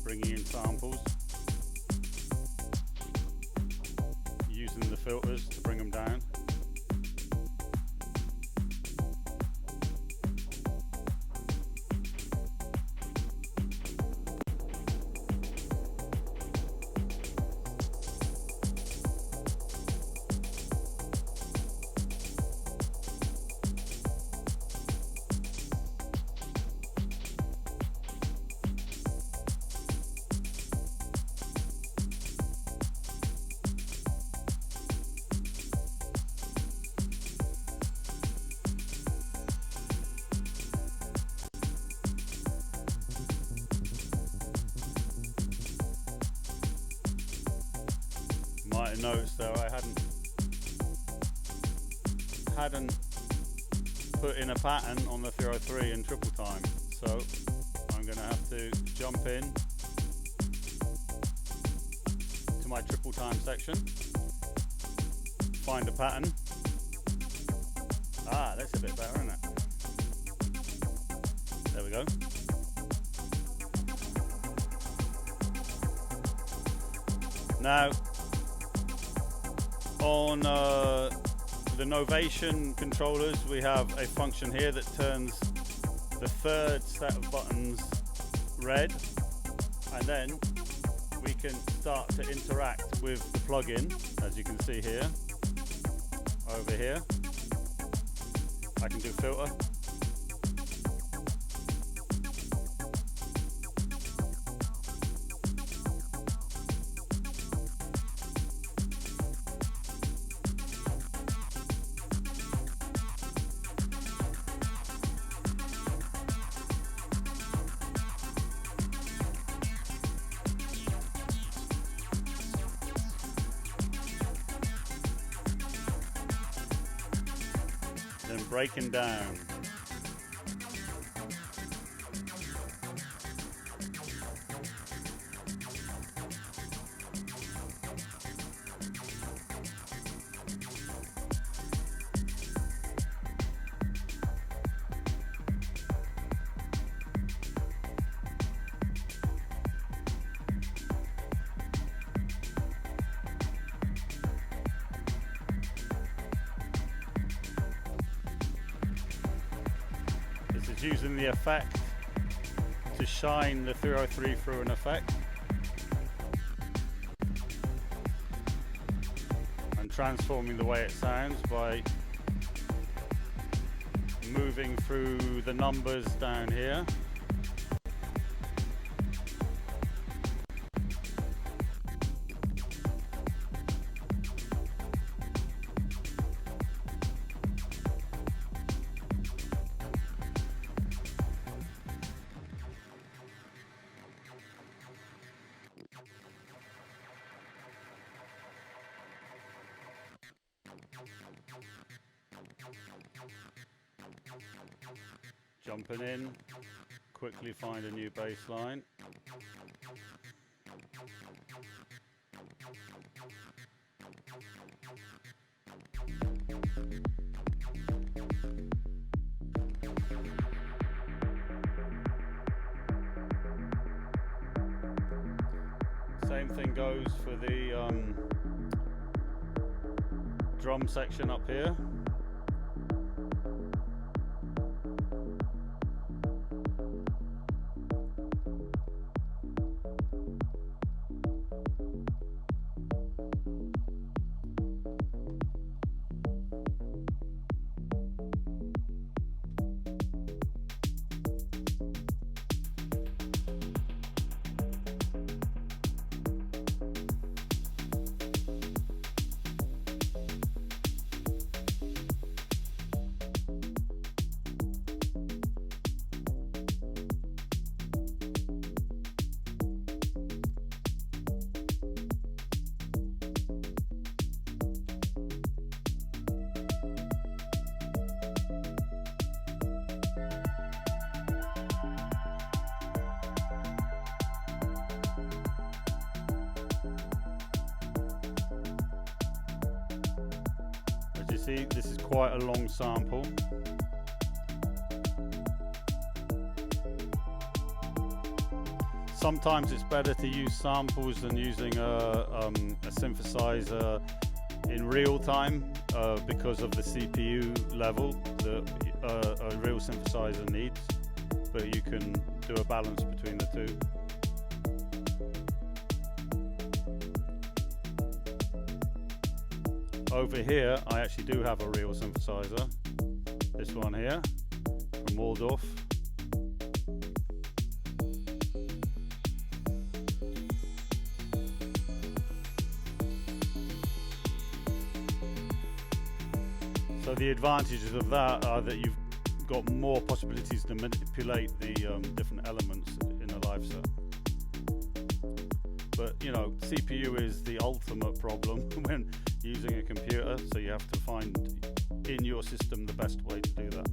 Bringing in samples. Using the filters to bring them down. Might have noticed though I hadn't put in a pattern on the 303 in triple time, so I'm going to have to jump in to my triple time section, find a pattern. That's a bit better, isn't it? There we go. Now on the Novation controllers, we have a function here that turns the third set of buttons red, and then we can start to interact with the plugin, as you can see here. Over here, I can do filter. Breaking down. using the effect to shine the 303 through an effect. And transforming the way it sounds by moving through the numbers down here. Jumping in, quickly find a new bass line. Same thing goes for the drum section up here. See, this is quite a long sample. Sometimes it's better to use samples than using a synthesizer in real time because of the CPU level that a real synthesizer needs, but you can do a balance between the two. Over here, I actually do have a real synthesizer. This one here, from Waldorf. So the advantages of that are that you've got more possibilities to manipulate the different elements in a live set. But you know, CPU is the ultimate problem when using a computer, so you have to find in your system the best way to do that.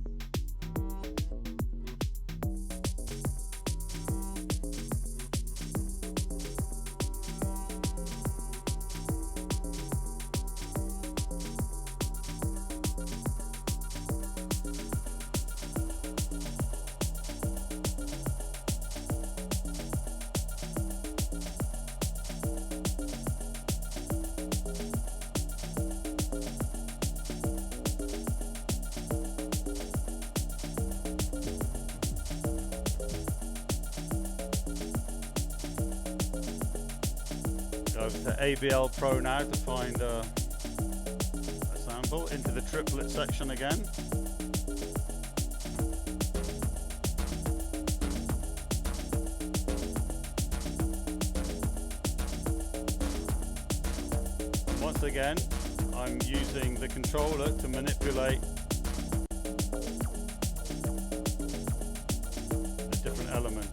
To ABL Pro now to find a sample. Into the triplet section again. And once again, I'm using the controller to manipulate the different elements.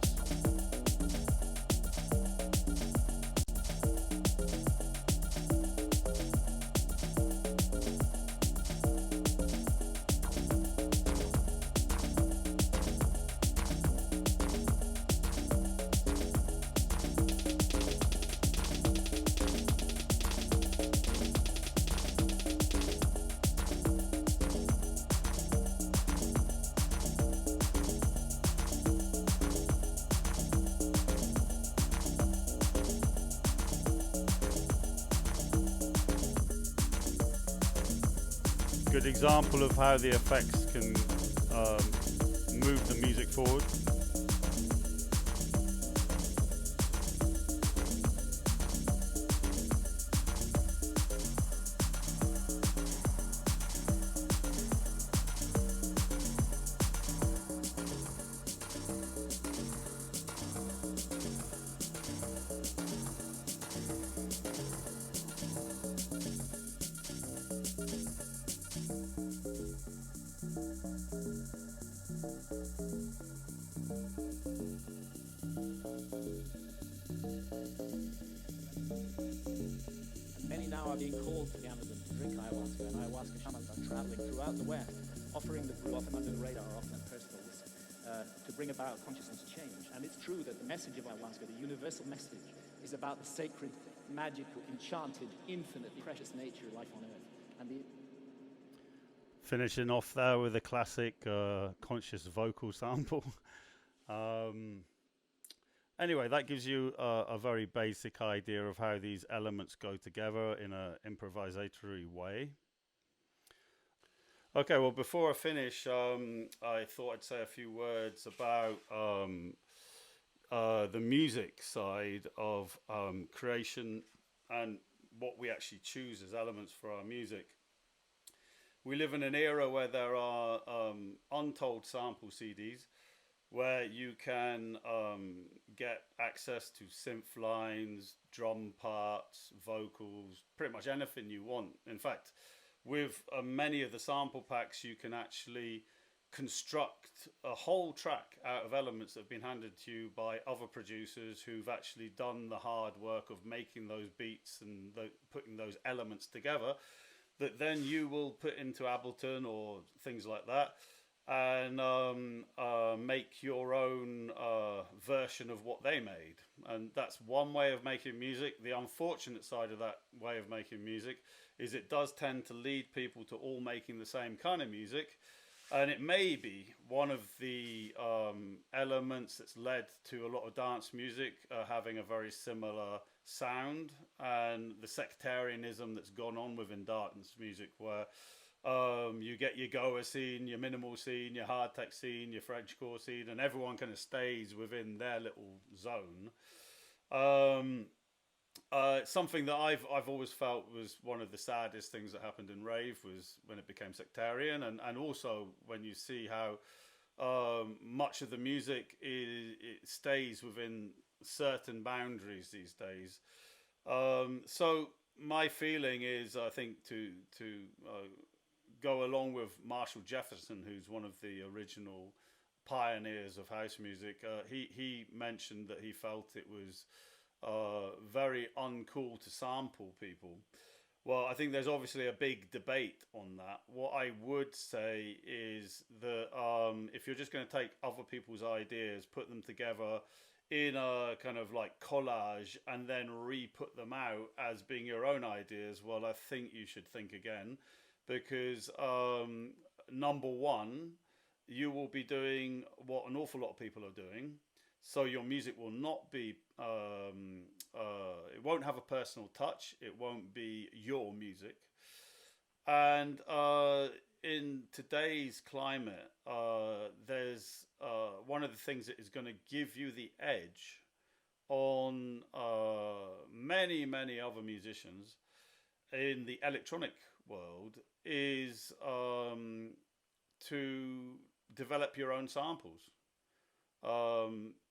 Good example of how the effects can move the the music forward. Many now are being called to the Amazon to drink ayahuasca, and ayahuasca shamans are traveling throughout the West, offering the brew, often under the radar, often at personal risk, to bring about consciousness change. And it's true that the message of ayahuasca, the universal message, is about the sacred, magical, enchanted, infinitely precious nature of life on Earth. And the Finishing off there with a classic conscious vocal sample. Anyway, that gives you a very basic idea of how these elements go together in an improvisatory way. Okay, well, before I finish, I thought I'd say a few words about the music side of creation and what we actually choose as elements for our music. We live in an era where there are untold sample CDs where you can get access to synth lines, drum parts, vocals, pretty much anything you want. In fact, with many of the sample packs, you can actually construct a whole track out of elements that have been handed to you by other producers who've actually done the hard work of making those beats and putting those elements together, that then you will put into Ableton or things like that and make your own version of what they made. And that's one way of making music. The unfortunate side of that way of making music is it does tend to lead people to all making the same kind of music. And it may be one of the elements that's led to a lot of dance music having a very similar sound, and the sectarianism that's gone on within dance music, where you get your Goa scene, your minimal scene, your hard tech scene, your Frenchcore scene, and everyone kind of stays within their little zone. Something that I've always felt was one of the saddest things that happened in rave was when it became sectarian, and also when you see how much of the music it stays within certain boundaries these days. So my feeling is, I think, to go along with Marshall Jefferson, who's one of the original pioneers of house music. He mentioned that he felt it was very uncool to sample people. Well, I think there's obviously a big debate on that. What I would say is that if you're just going to take other people's ideas, put them together in a kind of like collage and then re-put them out as being your own ideas, well, I think you should think again, because number one, you will be doing what an awful lot of people are doing. So your music will not be, it won't have a personal touch. It won't be your music. And in today's climate, there's one of the things that is going to give you the edge on many, many other musicians in the electronic world is to develop your own samples.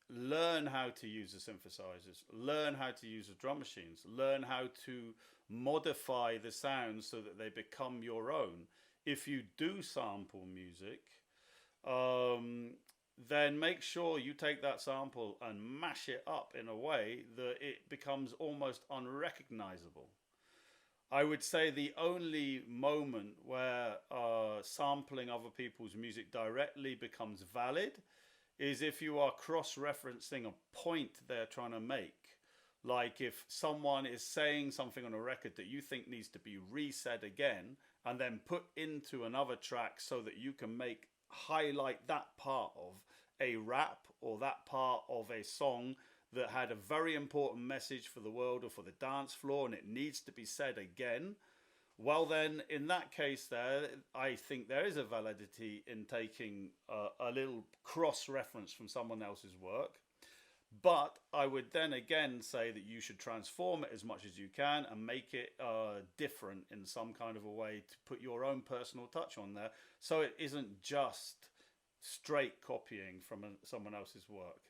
Learn how to use the synthesizers, learn how to use the drum machines, learn how to modify the sounds so that they become your own. If you do sample music, then make sure you take that sample and mash it up in a way that it becomes almost unrecognizable. I would say the only moment where sampling other people's music directly becomes valid is if you are cross-referencing a point they're trying to make. Like if someone is saying something on a record that you think needs to be re-said again and then put into another track so that you can highlight that part of a rap or that part of a song that had a very important message for the world or for the dance floor and it needs to be said again. Well, then, in that case, there, I think there is a validity in taking a little cross reference from someone else's work. But I would then again say that you should transform it as much as you can and make it different in some kind of a way to put your own personal touch on there, so it isn't just straight copying from someone else's work.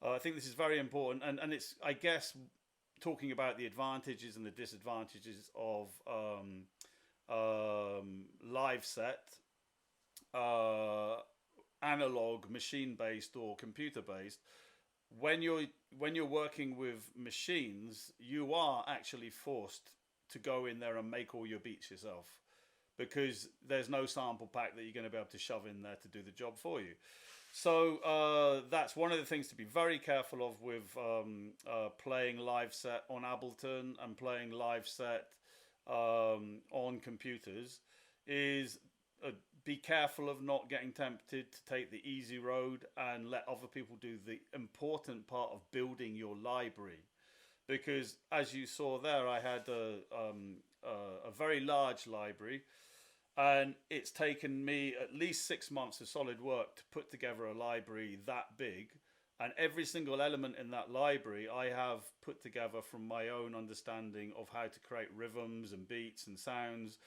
I think this is very important, and it's, I guess, talking about the advantages and the disadvantages of Liveset, analog, machine-based or computer-based. When you're working with machines, you are actually forced to go in there and make all your beats yourself, because there's no sample pack that you're going to be able to shove in there to do the job for you. So that's one of the things to be very careful of with playing Liveset on Ableton and playing Liveset on computers, is be careful of not getting tempted to take the easy road and let other people do the important part of building your library. Because as you saw there, I had a very large library, and it's taken me at least 6 months of solid work to put together a library that big. And every single element in that library I have put together from my own understanding of how to create rhythms and beats and sounds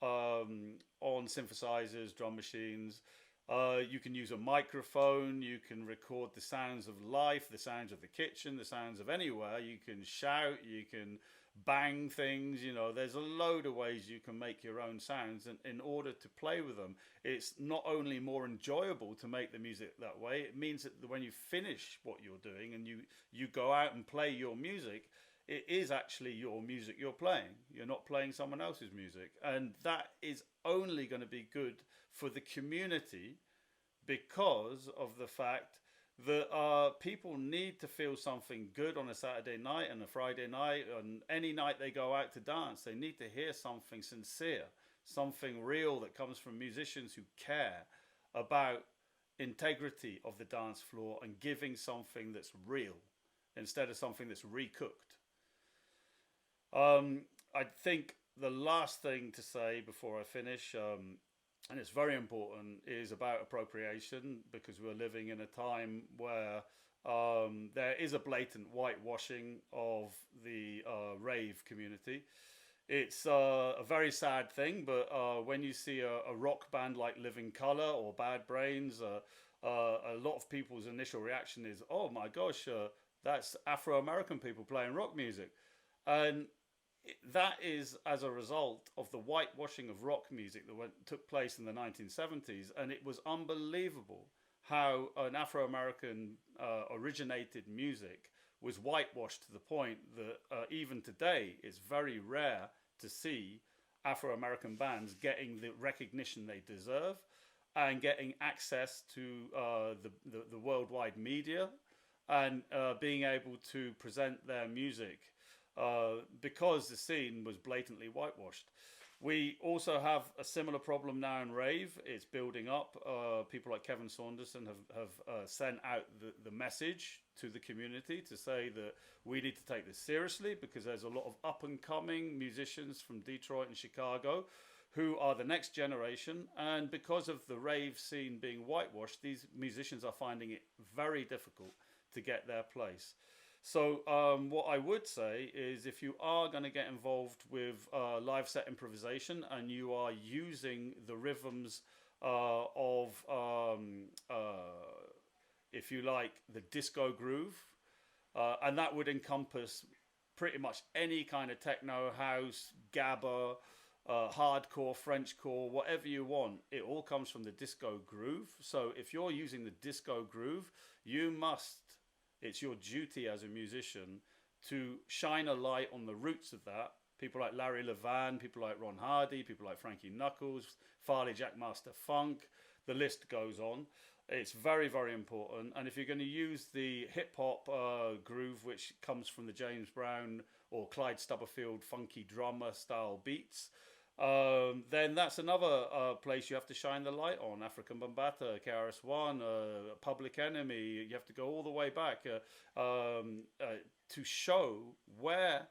on synthesizers, drum machines. You can use a microphone, you can record the sounds of life, the sounds of the kitchen, the sounds of anywhere. You can shout, you can bang things, you know, there's a load of ways you can make your own sounds, and in order to play with them, it's not only more enjoyable to make the music that way, it means that when you finish what you're doing and you go out and play your music, it is actually your music you're playing. You're not playing someone else's music. And that is only going to be good for the community, because of the fact that people need to feel something good on a Saturday night and a Friday night, and any night they go out to dance. They need to hear something sincere, something real that comes from musicians who care about integrity of the dance floor and giving something that's real instead of something that's recooked. I think the last thing to say before I finish, and it's very important, is about appropriation, because we're living in a time where there is a blatant whitewashing of the rave community. It's a very sad thing, but when you see a rock band like Living Colour or Bad Brains, a lot of people's initial reaction is, oh my gosh, that's Afro-American people playing rock music. And that is as a result of the whitewashing of rock music that took place in the 1970s. And it was unbelievable how an Afro-American originated music was whitewashed to the point that even today it's very rare to see Afro-American bands getting the recognition they deserve and getting access to the worldwide media and being able to present their music, because the scene was blatantly whitewashed. We also have a similar problem now in rave. It's building up. People like Kevin Saunderson have sent out the message to the community to say that we need to take this seriously, because there's a lot of up-and-coming musicians from Detroit and Chicago who are the next generation. And because of the rave scene being whitewashed, these musicians are finding it very difficult to get their place. So what I would say is, if you are going to get involved with Liveset improvisation and you are using the rhythms of, if you like, the disco groove, and that would encompass pretty much any kind of techno, house, gabba, hardcore, Frenchcore, whatever you want. It all comes from the disco groove. So if you're using the disco groove, you must, it's your duty as a musician to shine a light on the roots of that. People like Larry Levan, people like Ron Hardy, people like Frankie Knuckles, Farley Jackmaster Funk, the list goes on. It's very, very important. And if you're going to use the hip-hop groove, which comes from the James Brown or Clyde Stubberfield funky drummer style beats, then that's another place you have to shine the light on. African Bambaataa, KRS-One, Public Enemy. You have to go all the way back to show where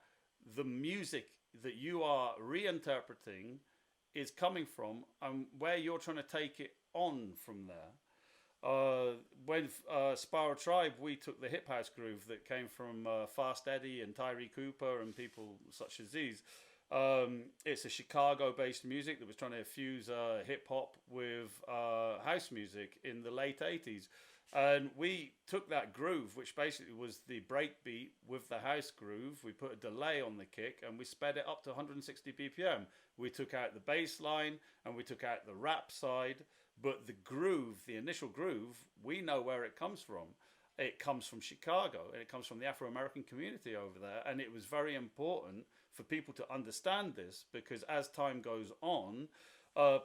the music that you are reinterpreting is coming from, and where you're trying to take it on from there. When Spiral Tribe, we took the hip house groove that came from Fast Eddie and Tyree Cooper and people such as these. It's a Chicago-based music that was trying to fuse hip hop with house music in the late 80s. And we took that groove, which basically was the breakbeat with the house groove. We put a delay on the kick and we sped it up to 160 BPM. We took out the bass line and we took out the rap side. But the groove, the initial groove, we know where it comes from. It comes from Chicago, and it comes from the Afro-American community over there. And it was very important for people to understand this, because as time goes on,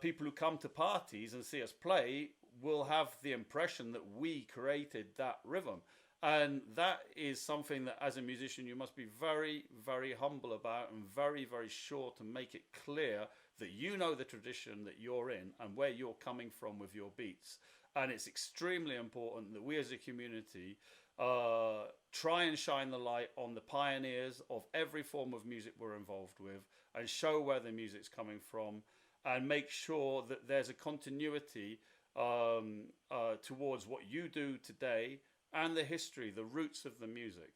people who come to parties and see us play will have the impression that we created that rhythm. And that is something that as a musician you must be very, very humble about, and very, very sure to make it clear that you know the tradition that you're in and where you're coming from with your beats. And it's extremely important that we as a community try and shine the light on the pioneers of every form of music we're involved with, and show where the music's coming from, and make sure that there's a continuity towards what you do today and the history, the roots of the music.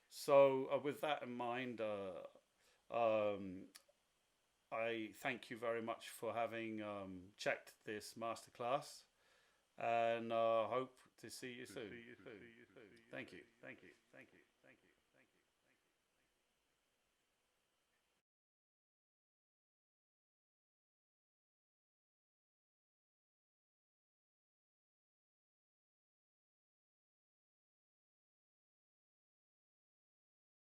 So with that in mind, I thank you very much for having checked this masterclass, and hope to see you soon. Thank you.